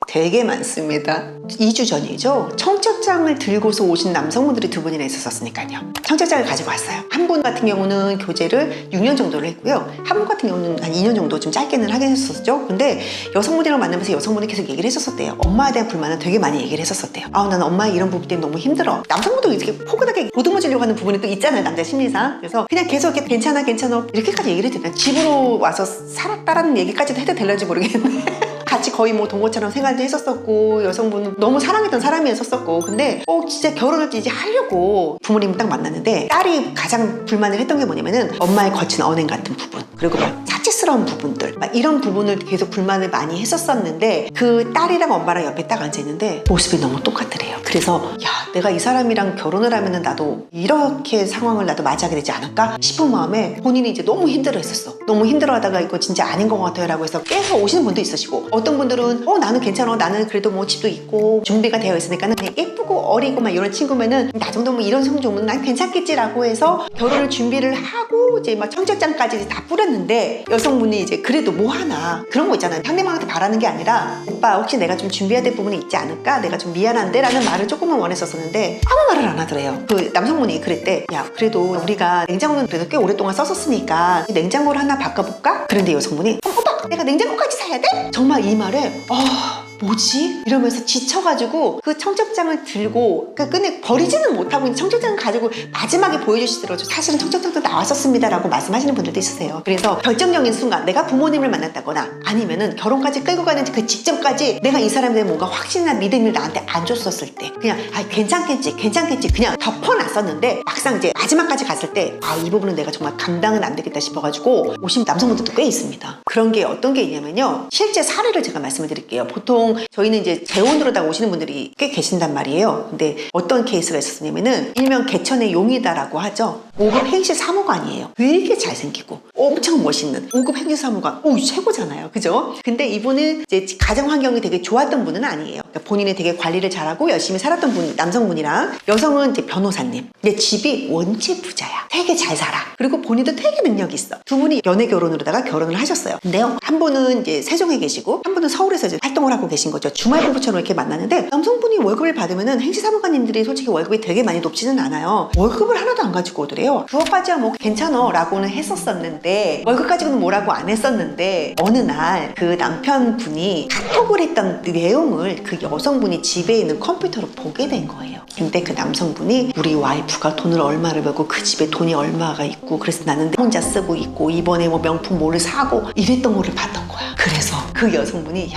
되게 많습니다. 2주 전이죠. 청첩장을 들고서 오신 남성분들이 2분이나 있었으니까요. 청첩장을 가지고 왔어요. 한 분 같은 경우는 교제를 6년 정도를 했고요. 한 분 같은 경우는 한 2년 정도 좀 짧게는 하긴 했었죠. 근데 여성분이랑 만나면서 여성분이 계속 얘기를 했었대요. 엄마에 대한 불만을 되게 많이 얘기를 했었대요. 나는 엄마의 이런 부분 때문에 너무 힘들어. 남성분도 이렇게 포근하게 보듬어주려고 하는 부분이 또 있잖아요. 남자 심리상. 그래서 그냥 계속 이렇게 괜찮아 이렇게까지 얘기를 해도 되나? 집으로 와서 살았다라는 얘기까지도 해도 될런지 모르겠는데 같이 거의 뭐 동거처럼 생활도 했었었고 여성분은 너무 사랑했던 사람이었었고 근데 진짜 결혼을 이제 하려고 부모님을 딱 만났는데 딸이 가장 불만을 했던 게 뭐냐면은 엄마의 거친 언행 같은 부분 그리고 막 사치스러운 사랑스러운 부분들 막 이런 부분을 계속 불만을 많이 했었었는데 그 딸이랑 엄마랑 옆에 딱 앉아있는데 모습이 너무 똑같더래요. 그래서 야, 내가 이 사람이랑 결혼을 하면은 나도 이렇게 상황을 나도 맞이하게 되지 않을까 싶은 마음에 본인이 이제 너무 힘들어했었어. 너무 힘들어하다가 이거 진짜 아닌 것 같아요 라고 해서 깨서 오시는 분도 있으시고, 어떤 분들은 나는 괜찮아, 나는 그래도 뭐 집도 있고 준비가 되어 있으니까 그냥 예쁘고 어리고 막 이런 친구면은 나 정도면 이런 성종은 난 괜찮겠지라고 해서 결혼을 준비를 하고 이제 막 청첩장까지 다 뿌렸는데, 여성분이 이제 그래도 뭐 하나 그런 거 있잖아요. 상대방한테 바라는 게 아니라 오빠 혹시 내가 좀 준비해야 될 부분이 있지 않을까, 내가 좀 미안한데 라는 말을 조금만 원했었는데 아무 말을 안 하더래요. 그 남성분이 그랬대. 야, 그래도 우리가 냉장고는 그래도 꽤 오랫동안 썼었으니까 냉장고를 하나 바꿔볼까? 그런데 여성분이 오빠 내가 냉장고까지 사야 돼? 정말 이 말에 뭐지? 이러면서 지쳐가지고 그 청첩장을 들고 끈에 버리지는 못하고 청첩장을 가지고 마지막에 보여주시더라고요. 사실은 청첩장도 나왔었습니다 라고 말씀하시는 분들도 있으세요. 그래서 결정적인 순간 내가 부모님을 만났다거나 아니면은 결혼까지 끌고 가는 그 직전까지 내가 이 사람에 대해 뭔가 확신이나 믿음을 나한테 안 줬었을 때 그냥 괜찮겠지 그냥 덮어놨었는데 막상 이제 마지막까지 갔을 때 이 부분은 내가 정말 감당은 안 되겠다 싶어가지고 오신 남성분들도 꽤 있습니다. 그런 게 어떤 게 있냐면요, 실제 사례를 제가 말씀을 드릴게요. 보통 저희는 이제 재혼으로다가 오시는 분들이 꽤 계신단 말이에요. 근데 어떤 케이스가 있었냐면은 일명 개천의 용이다라고 하죠. 5급 행시 사무관이에요. 되게 잘생기고 엄청 멋있는 5급 행시 사무관. 최고잖아요. 그죠? 근데 이분은 이제 가정 환경이 되게 좋았던 분은 아니에요. 그러니까 본인이 되게 관리를 잘하고 열심히 살았던 분, 남성분이랑, 여성은 이제 변호사님. 근데 집이 원체 부자야. 되게 잘 살아. 그리고 본인도 되게 능력이 있어. 두 분이 연애 결혼으로다가 결혼을 하셨어요. 근데요, 한 분은 이제 세종에 계시고 한 분은 서울에서 이제 활동을 하고 계신 거죠. 주말 부부처럼 이렇게 만났는데, 남성분이 월급을 받으면은 행시사무관님들이 솔직히 월급이 되게 많이 높지는 않아요. 월급을 하나도 안 가지고 오더래요. 그것까지야 뭐 괜찮아 라고는 했었었는데, 월급 가지고는 뭐라고 안 했었는데, 어느 날 그 남편분이 카톡을 했던 내용을 그 여성분이 집에 있는 컴퓨터로 보게 된 거예요. 근데 그 남성분이 우리 와이프가 돈을 얼마를 벌고 그 집에 돈이 얼마가 있고 그래서 나는 혼자 쓰고 있고 이번에 뭐 명품 뭐를 사고 이랬던 거를 봤던 거야. 그래서 그 여성분이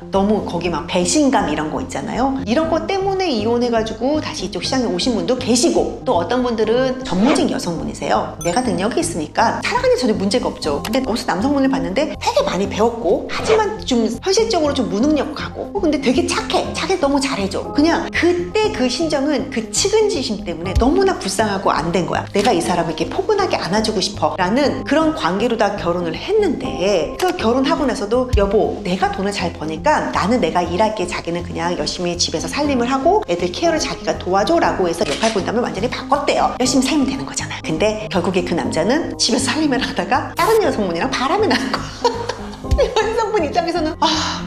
너무 거기 막 배신감 이런 거 있잖아요. 이런 거 때문에 이혼해가지고 다시 이쪽 시장에 오신 분도 계시고, 또 어떤 분들은 전문직 여성분이세요. 내가 능력이 있으니까 살아가는 데 전혀 문제가 없죠. 근데 어디서 남성분을 봤는데 되게 많이 배웠고 하지만 좀 현실적으로 좀 무능력하고 근데 되게 착해. 자기 너무 잘해줘. 그냥 그때 그 심정은 그 측은지심 때문에 너무나 불쌍하고 안 된 거야. 내가 이 사람을 이렇게 포근하게 안아주고 싶어 라는 그런 관계로 다 결혼을 했는데, 그 결혼하고 나서도 여보 내가 돈을 잘 버니까 나는 내가 일할게, 자기는 그냥 열심히 집에서 살림을 하고 애들 케어를 자기가 도와줘 라고 해서 역할 분담을 완전히 바꿨대요. 열심히 살면 되는 거잖아요. 근데 결국에 그 남자는 집에서 살림을 하다가 다른 여성분이랑 바람이 나는 거야. 여성분 입장에서는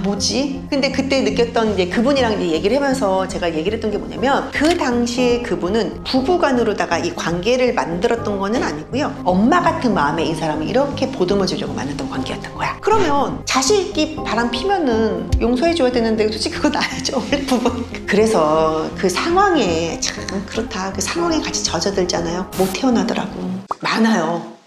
뭐지? 근데 그때 느꼈던 이제 그분이랑 이제 얘기를 하면서 제가 얘기를 했던 게 뭐냐면, 그 당시에 그분은 부부간으로다가 이 관계를 만들었던 거는 아니고요, 엄마 같은 마음에 이 사람을 이렇게 보듬어 주려고 만났던 관계였던 거야. 그러면 자식이 바람 피면은 용서해줘야 되는데 솔직히 그건 아니죠, 원래 부부니까. 그래서 그 상황에 참 그렇다, 그 상황에 같이 젖어들잖아요. 못 태어나더라고. 많아요.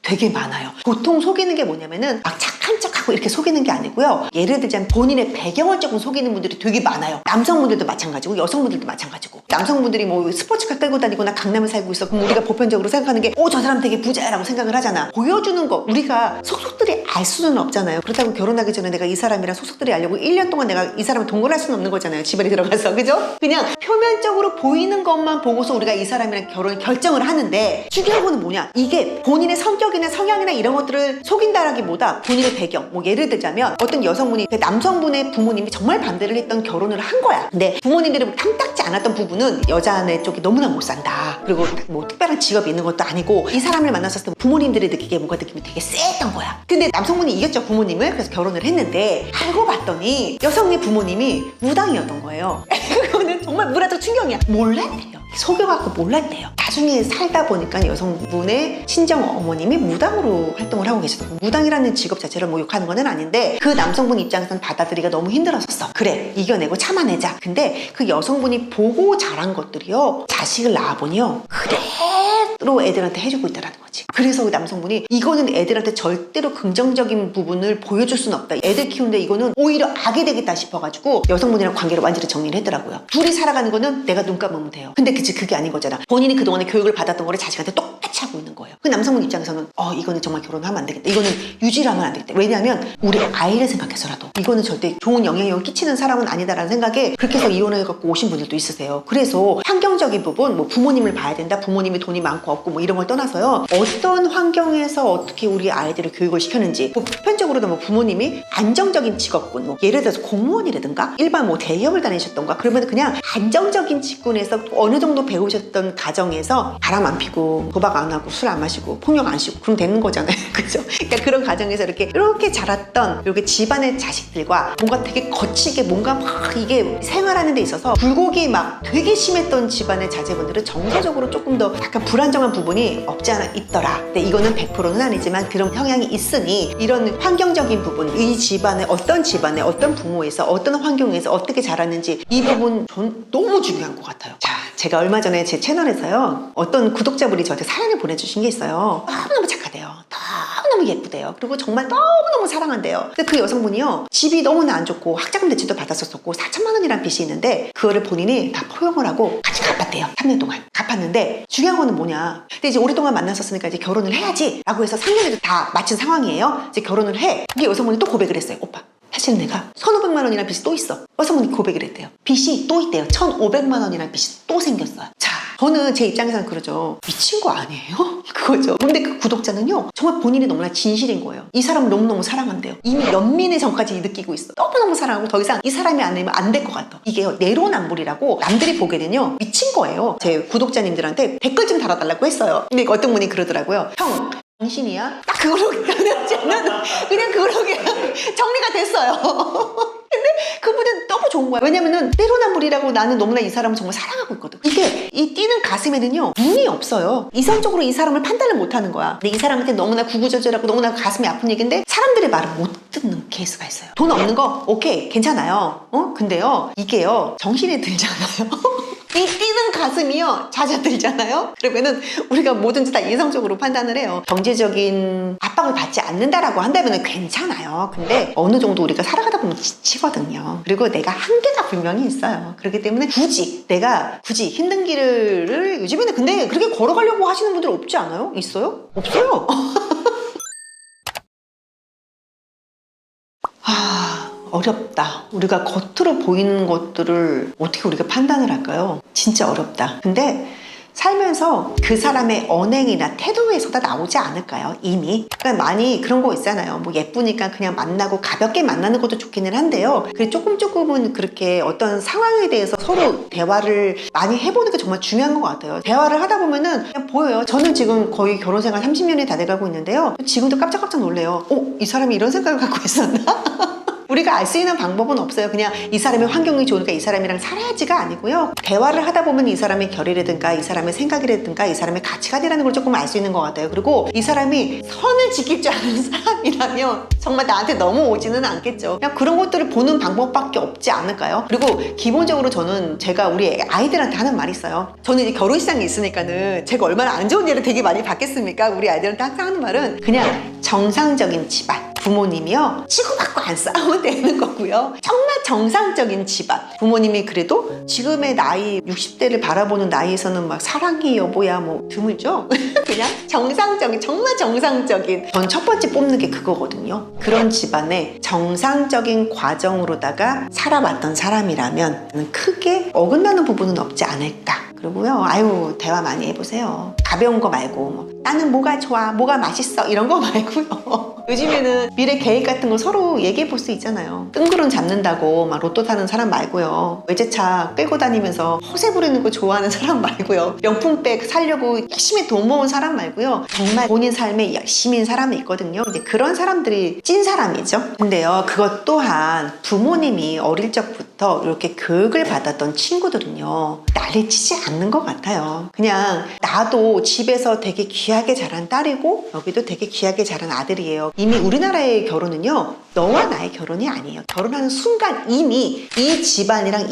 되게 많아요. 보통 속이는 게 뭐냐면은 막 착한 척하고 이렇게 속이는 게 아니고요, 예를 들자면 본인의 배경을 조금 속이는 분들이 되게 많아요. 남성분들도 마찬가지고 여성분들도 마찬가지고. 남성분들이 뭐 스포츠카 끌고 다니거나 강남에 살고 있어. 그럼 우리가 보편적으로 생각하는 게 저 사람 되게 부자야 라고 생각을 하잖아. 보여주는 거 우리가 속속들이 알 수는 없잖아요. 그렇다고 결혼하기 전에 내가 이 사람이랑 속속들이 알려고 1년 동안 내가 이 사람을 동거할 수는 없는 거잖아요. 집안에 들어가서. 그죠? 그냥 표면적으로 보이는 것만 보고서 우리가 이 사람이랑 결혼을 결정을 하는데, 중요한 거는 뭐냐, 이게 본인의 성격이나 성향이나 이런 것들을 속인다라기보다 본인의 배경, 뭐 예를 들자면 어떤 여성분이 그 남성분의 부모님이 정말 반대를 했던 결혼을 한 거야. 근데 부모님들이 탐탁지 않았던 부분은 여자네 쪽이 너무나 못 산다, 그리고 뭐 특별한 직업이 있는 것도 아니고, 이 사람을 만났을 때 부모님들이 느끼기에 뭔가 느낌이 되게 쎄했던 거야. 근데 남성분이 이겼죠, 부모님을. 그래서 결혼을 했는데 알고 봤더니 여성의 부모님이 무당이었던 거예요. 그거는 정말 무라적 충격이야. 몰랐대요. 속여갖고 몰랐대요. 나중에 살다 보니까 여성분의 친정 어머님이 무당으로 활동을 하고 계셨어요. 무당이라는 직업 자체를 뭐 욕하는 건 아닌데, 그 남성분 입장에서는 받아들이기가 너무 힘들었었어. 그래, 이겨내고 참아내자. 근데 그 여성분이 보고 자란 것들이요, 자식을 낳아보니요 그대로 애들한테 해주고 있다는 거지. 그래서 그 남성분이 이거는 애들한테 절대로 긍정적인 부분을 보여줄 수는 없다, 애들 키우는데 이거는 오히려 악이 되겠다 싶어가지고 여성분이랑 관계를 완전히 정리를 했더라고요. 둘이 살아가는 거는 내가 눈 감으면 돼요. 근데 그게 아닌 거잖아. 본인이 그동안에 교육을 받았던 거를 자식한테 똑같이 똑같이 하고 있는 거예요. 그 남성분 입장에서는 이거는 정말 결혼하면 안 되겠다. 이거는 유지를 하면 안 되겠다. 왜냐하면 우리 아이를 생각해서라도 이거는 절대 좋은 영향력을 끼치는 사람은 아니다라는 생각에 그렇게 해서 이혼해갖고 오신 분들도 있으세요. 그래서 환경적인 부분, 뭐 부모님을 봐야 된다, 부모님이 돈이 많고 없고 뭐 이런 걸 떠나서요. 어떤 환경에서 어떻게 우리 아이들을 교육을 시켰는지, 뭐 보편적으로도 뭐 부모님이 안정적인 직업군, 뭐 예를 들어서 공무원이라든가 일반 뭐 대기업을 다니셨던가 그러면 그냥 안정적인 직군에서 어느 정도 배우셨던 가정에서 바람 안 피고 도박 안 하고 술 안 마시고 폭력 안 쉬고 그럼 되는 거잖아요. 그죠? 그러니까 그런 가정에서 이렇게 자랐던 이렇게 집안의 자식들과 뭔가 되게 거치게 뭔가 막 이게 생활하는 데 있어서 굴곡이 막 되게 심했던 집안의 자제분들은 정서적으로 조금 더 약간 불안정한 부분이 없지 않아 있더라. 근데 이거는 100%는 아니지만 그런 성향이 있으니 이런 환경적인 부분, 이 집안에 어떤 부모에서 어떤 환경에서 어떻게 자랐는지 이 부분 전 너무 중요한 것 같아요. 자, 제가 얼마 전에 제 채널에서요 어떤 구독자분이 저한테 사연을 보내주신 게 있어요. 너무너무 착하대요. 너무너무 예쁘대요. 그리고 정말 너무너무 사랑한대요. 근데 그 여성분이요 집이 너무나 안 좋고 학자금 대출도 받았었고 4천만 원이라는 빚이 있는데 그거를 본인이 다 포용을 하고 같이 갚았대요. 3년 동안 갚았는데 중요한 거는 뭐냐, 근데 이제 오랫동안 만났었으니까 이제 결혼을 해야지 라고 해서 3년에도 다 마친 상황이에요. 이제 결혼을 해. 그게 여성분이 또 고백을 했어요. 오빠, 사실 내가 1,500만 원이라는 빚이 또 있어. 여성분이 고백을 했대요. 빚이 또 있대요. 1,500만 원이라는 빚이 또 생겼어요. 자, 저는 제 입장에서는 그러죠. 미친 거 아니에요? 그거죠. 근데 그 구독자는요 정말 본인이 너무나 진실인 거예요. 이 사람을 너무너무 사랑한대요. 이미 연민의 정까지 느끼고 있어. 너무너무 사랑하고 더 이상 이 사람이 아니면 안 될 것 같아. 이게요 내로남불이라고 남들이 보기에는요 미친 거예요. 제 구독자님들한테 댓글 좀 달아달라고 했어요. 근데 어떤 분이 그러더라고요. 형, 당신이야? 딱 그걸로 그냥 그걸로 정리가 됐어요. 근데 그분은 너무 좋은 거야. 왜냐면은 내로남불이라고 나는 너무나 이 사람을 정말 사랑하고 있거든. 이게 이 뛰는 가슴에는요 눈이 없어요. 이성적으로 이 사람을 판단을 못하는 거야. 근데 이 사람한테 너무나 구구절절하고 너무나 가슴이 아픈 얘기인데 사람들의 말을 못 듣는 케이스가 있어요. 돈 없는 거 오케이 괜찮아요. 근데요 이게요 정신이 들잖아요. 이 뛰는 가슴이요 잦아들잖아요. 그러면은 우리가 뭐든지 다 이성적으로 판단을 해요. 경제적인 압박을 받지 않는다라고 한다면 괜찮아요. 근데 어느 정도 우리가 살아가다 보면 지치거든요. 그리고 내가 한계가 분명히 있어요. 그렇기 때문에 내가 굳이 힘든 길을 요즘에는 근데 그렇게 걸어가려고 하시는 분들 없지 않아요? 있어요? 없어요. 어렵다. 우리가 겉으로 보이는 것들을 어떻게 우리가 판단을 할까요? 진짜 어렵다. 근데 살면서 그 사람의 언행이나 태도에서 다 나오지 않을까요? 이미. 그러니까 많이 그런 거 있잖아요. 뭐 예쁘니까 그냥 만나고 가볍게 만나는 것도 좋기는 한데요. 조금은 그렇게 어떤 상황에 대해서 서로 대화를 많이 해보는 게 정말 중요한 것 같아요. 대화를 하다 보면은 그냥 보여요. 저는 지금 거의 결혼 생활 30년이 다 돼가고 있는데요. 지금도 깜짝깜짝 놀래요. 이 사람이 이런 생각을 갖고 있었나? 우리가 알 수 있는 방법은 없어요. 그냥 이 사람의 환경이 좋으니까 이 사람이랑 살아야지가 아니고요. 대화를 하다 보면 이 사람의 결이라든가 이 사람의 생각이라든가 이 사람의 가치관이라는 걸 조금 알 수 있는 것 같아요. 그리고 이 사람이 선을 지킬 줄 아는 사람이라면 정말 나한테 넘어오지는 않겠죠. 그냥 그런 것들을 보는 방법밖에 없지 않을까요? 그리고 기본적으로 저는 제가 우리 아이들한테 하는 말이 있어요. 저는 이제 결혼시장에 있으니까는 제가 얼마나 안 좋은 예를 되게 많이 받겠습니까? 우리 아이들한테 항상 하는 말은 그냥 정상적인 집안. 부모님이요 치고받고 안 싸우면 되는 거고요. 정말 정상적인 집안. 부모님이 그래도 지금의 나이 60대를 바라보는 나이에서는 막 사랑해 여보야 뭐 드물죠. 그냥 정상적인 정말 정상적인 전 첫 번째 뽑는 게 그거거든요. 그런 집안의 정상적인 과정으로다가 살아왔던 사람이라면 크게 어긋나는 부분은 없지 않을까. 그리고요 아유 대화 많이 해보세요. 가벼운 거 말고 뭐, 나는 뭐가 좋아 뭐가 맛있어 이런 거 말고요. 요즘에는 미래 계획 같은 거 서로 얘기해 볼 수 있잖아요. 뜬구름 잡는다고 막 로또 타는 사람 말고요. 외제차 끌고 다니면서 허세 부리는 거 좋아하는 사람 말고요. 명품백 사려고 열심히 돈 모은 사람 말고요. 정말 본인 삶에 열심인 사람이 있거든요. 이제 그런 사람들이 찐 사람이죠. 근데요 그것 또한 부모님이 어릴 적부터 이렇게 교육을 받았던 친구들은요 난리치지 않는 것 같아요. 그냥 나도 집에서 되게 귀하게 자란 딸이고 여기도 되게 귀하게 자란 아들이에요. 이미 우리나라의 결혼은요 너와 나의 결혼이 아니에요. 결혼하는 순간 이미 이 집안이랑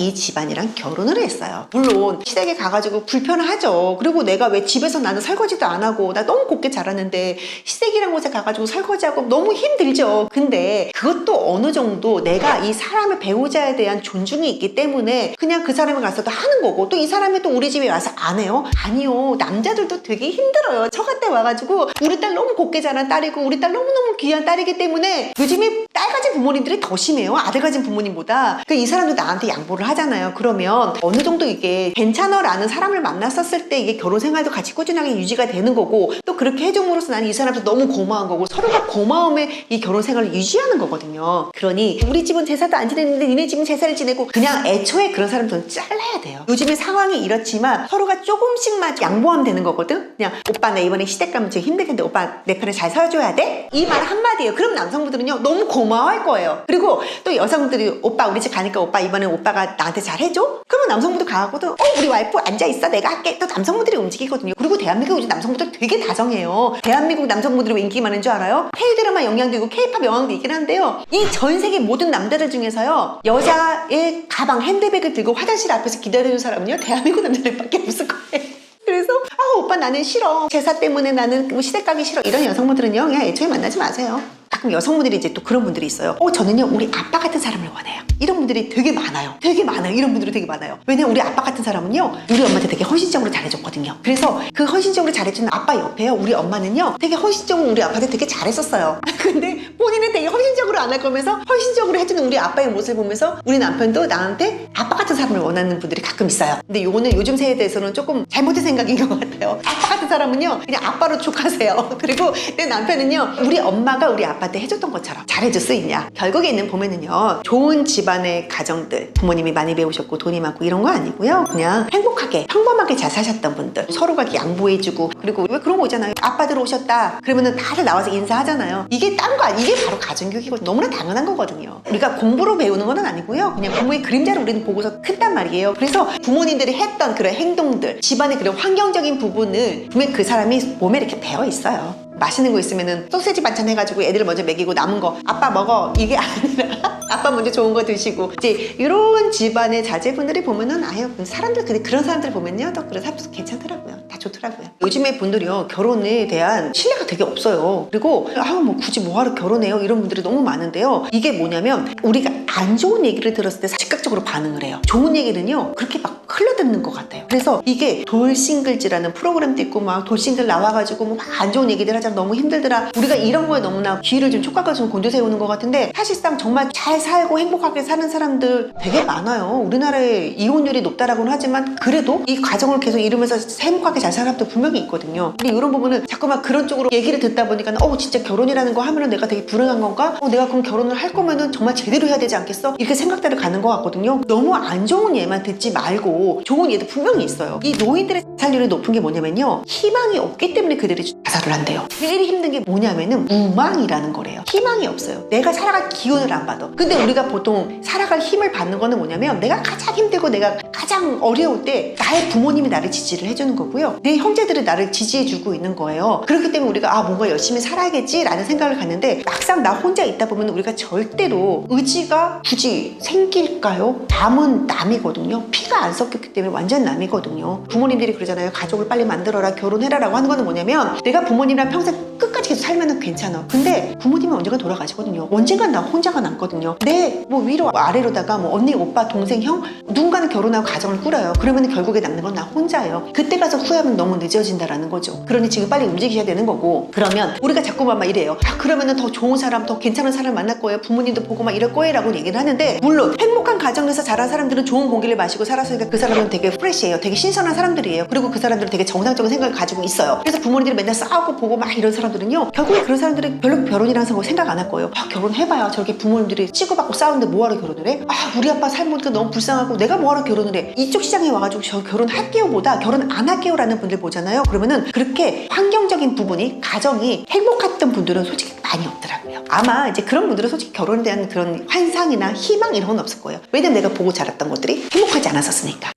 결혼을 했어요. 물론 시댁에 가가지고 불편하죠. 그리고 내가 왜 집에서 나는 설거지도 안 하고 나 너무 곱게 자랐는데 시댁이란 곳에 가가지고 설거지하고 너무 힘들죠. 근데 그것도 어느 정도 내가 이 사람의 배우자에 대한 존중이 있기 때문에 그냥 그 사람이 가서도 하는 거고, 또 이 사람이 또 우리 집에 와서 안 해요? 아니요. 남자들도 되게 힘들어요. 저같아 와가지고 우리 딸 너무 곱게 자란 딸이고 우리 딸 너무너무 귀한 딸이기 때문에 요즘에 딸 가진 부모님들이 더 심해요. 아들 가진 부모님보다. 이 사람도 나한테 양보를 하잖아요. 그러면 어느 정도 이게 괜찮아라는 사람을 만났었을 때 이게 결혼 생활도 같이 꾸준하게 유지가 되는 거고, 또 그렇게 해줌으로써 나는 이 사람도 너무 고마운 거고, 서로가 고마움에 이 결혼 생활을 유지하는 거거든요. 그러니 우리 집은 제사도 안 지냈는데 니네 집은 제사를 지내고, 그냥 애초에 그런 사람들은 잘라야 돼요. 요즘에 상황이 이렇지만 서로가 조금씩만 양보하면 되는 거거든. 그냥 오빠 나 이번에 시댁 가면 되게 힘들 텐데 오빠 내 편에 잘 서줘야 돼? 이 말 한마디예요. 그럼 남성분들은요 너무 고마워할 거예요. 그리고 또 여성분들이 오빠 우리 집 가니까 오빠 이번에 오빠가 나한테 잘 해줘? 그러면 남성분들 가고도 우리 와이프 앉아있어 내가 할게. 또 남성분들이 움직이거든요. 그리고 대한민국 요즘 남성분들 되게 다정해요. 대한민국 남성분들이 왜 인기 많은 줄 알아요? K드라마 영향도 있고 K팝 영향도 있긴 한데요, 이 전 세계 모든 남자들 중에서요 여자의 가방 핸드백을 들고 화장실 앞에서 기다리는 사람은요 대한민국 남자들밖에 없을 거예요. 그래서 오빠 나는 싫어, 제사 때문에 나는 뭐 시댁 가기 싫어, 이런 여성분들은요 그냥 애초에 만나지 마세요. 가끔 여성분들이 이제 또 그런 분들이 있어요. 저는요 우리 아빠 같은 사람을 원해요. 이런 분들이 되게 많아요. 이런 분들이 되게 많아요. 왜냐면 우리 아빠 같은 사람은요 우리 엄마한테 되게 헌신적으로 잘해줬거든요. 그래서 그 헌신적으로 잘해주는 아빠 옆에요 우리 엄마는요 되게 헌신적으로 우리 아빠한테 되게 잘했었어요. 근데 본인은 되게 헌신적으로 안 할 거면서 헌신적으로 해주는 우리 아빠의 모습을 보면서 우리 남편도 나한테 아빠 같은 사람을 원하는 분들이 가끔 있어요. 근데 요거는 요즘 세대에서는 조금 잘못된 생각인 것 같아요. 아빠 같은 사람은요 그냥 아빠로 족하세요. 그리고 내 남편은요 우리 엄마가 우리 아빠한테 해줬던 것처럼 잘해줄 수 있냐. 결국에는 보면은요 좋은 집안의 가정들, 부모님이 많이 배우셨고 돈이 많고 이런 거 아니고요, 그냥 행복하게 평범하게 잘 사셨던 분들, 서로가 양보해주고. 그리고 왜 그런 거 있잖아요. 아빠들 오셨다 그러면은 다들 나와서 인사하잖아요. 이게 딴 거 아니에요. 이게 바로 가정교육이고 너무나 당연한 거거든요. 우리가 공부로 배우는 건 아니고요, 그냥 부모의 그림자를 우리는 보고서 큰단 말이에요. 그래서 부모님들이 했던 그런 행동들, 집안의 그런 환경적인 부분을 분명히 그 사람이 몸에 이렇게 배어 있어요. 맛있는 거 있으면은 소세지 반찬 해가지고 애들 먼저 먹이고 남은 거 아빠 먹어, 이게 아니라 아빠 먼저 좋은 거 드시고, 이제 이런 집안의 자제분들이 보면은 아유 사람들 그런 사람들 보면요 또 그런 사람들 괜찮더라고요. 다 좋더라고요. 요즘에 분들이요 결혼에 대한 신뢰가 되게 없어요. 그리고 뭐 굳이 뭐하러 결혼해요 이런 분들이 너무 많은데요, 이게 뭐냐면 우리가 안 좋은 얘기를 들었을 때 즉각적으로 반응을 해요. 좋은 얘기는요 그렇게 막 흘러듣는 것 같아요. 그래서 이게 돌싱글즈라는 프로그램도 있고 막 돌싱글 나와가지고 뭐 막 안 좋은 얘기들 하자, 너무 힘들더라. 우리가 이런 거에 너무나 귀를 좀 촉각을 좀 곤두세우는 것 같은데, 사실상 정말 잘 살고 행복하게 사는 사람들 되게 많아요. 우리나라의 이혼율이 높다라고는 하지만 그래도 이 가정을 계속 이루면서 행복하게 잘 사는 사람도 분명히 있거든요. 근데 이런 부분은 자꾸만 그런 쪽으로 얘기를 듣다 보니까 진짜 결혼이라는 거 하면은 내가 되게 불행한 건가? 내가 그럼 결혼을 할 거면은 정말 제대로 해야 되지 않겠어? 이렇게 생각대로 가는 것 같거든요. 너무 안 좋은 예만 듣지 말고 좋은 예도 분명히 있어요. 이 노인들의 자살률이 높은 게 뭐냐면요, 희망이 없기 때문에 그들이 자살을 한대요. 제일 힘든 게 뭐냐면은 무망이라는 거래요. 희망이 없어요. 내가 살아갈 기운을 안 받아. 근데 우리가 보통 살아갈 힘을 받는 거는 뭐냐면 내가 가장 힘들고 내가 가장 어려울 때 나의 부모님이 나를 지지를 해주는 거고요, 내 형제들이 나를 지지해주고 있는 거예요. 그렇기 때문에 우리가 뭔가 열심히 살아야겠지라는 생각을 갖는데, 막상 나 혼자 있다 보면 우리가 절대로 의지가 굳이 생길까요? 남은 남이거든요. 피가 안 섞였기 때문에 완전 남이거든요. 부모님들이 그러잖아요. 가족을 빨리 만들어라, 결혼해라 라고 하는 거는 뭐냐면 내가 부모님이랑 평생 끝까지 계속 살면은 괜찮아. 근데 부모님은 언젠가 돌아가시거든요. 언젠간 나 혼자가 남거든요. 내 위로 아래로다가 언니, 오빠, 동생, 형 누군가는 결혼하고 가정을 꾸려요. 그러면 결국에 남는 건 나 혼자예요. 그때 가서 후회하면 너무 늦어진다라는 거죠. 그러니 지금 빨리 움직이셔야 되는 거고, 그러면 우리가 자꾸만 막 이래요. 그러면은 더 좋은 사람, 더 괜찮은 사람 만날 거예요. 부모님도 보고 막 이럴 거예요 라고 얘기를 하는데, 물론 행복한 가정에서 자란 사람들은 좋은 공기를 마시고 살았으니까 그 사람은 되게 프레시해요. 되게 신선한 사람들이에요. 그리고 그 사람들은 되게 정상적인 생각을 가지고 있어요. 그래서 부모님들이 맨날 싸우고 보고 막 이런 사람들은요 결국에 그런 사람들은 별로 결혼이라는 생각 안 할 거예요. 결혼해봐야 저렇게 부모님들이 치고받고 싸우는데 뭐하러 결혼을 해? 우리 아빠 삶 보니까 너무 불쌍하고 내가 뭐하러 결혼을 해? 이쪽 시장에 와가지고 저 결혼할게요 보다 결혼 안 할게요 라는 분들 보잖아요. 그러면은 그렇게 환경적인 부분이, 가정이 행복했던 분들은 솔직히 많이 없더라고요. 아마 이제 그런 분들은 솔직히 결혼에 대한 그런 환상이나 희망 이런 건 없을 거예요. 왜냐면 내가 보고 자랐던 것들이 행복하지 않았었으니까.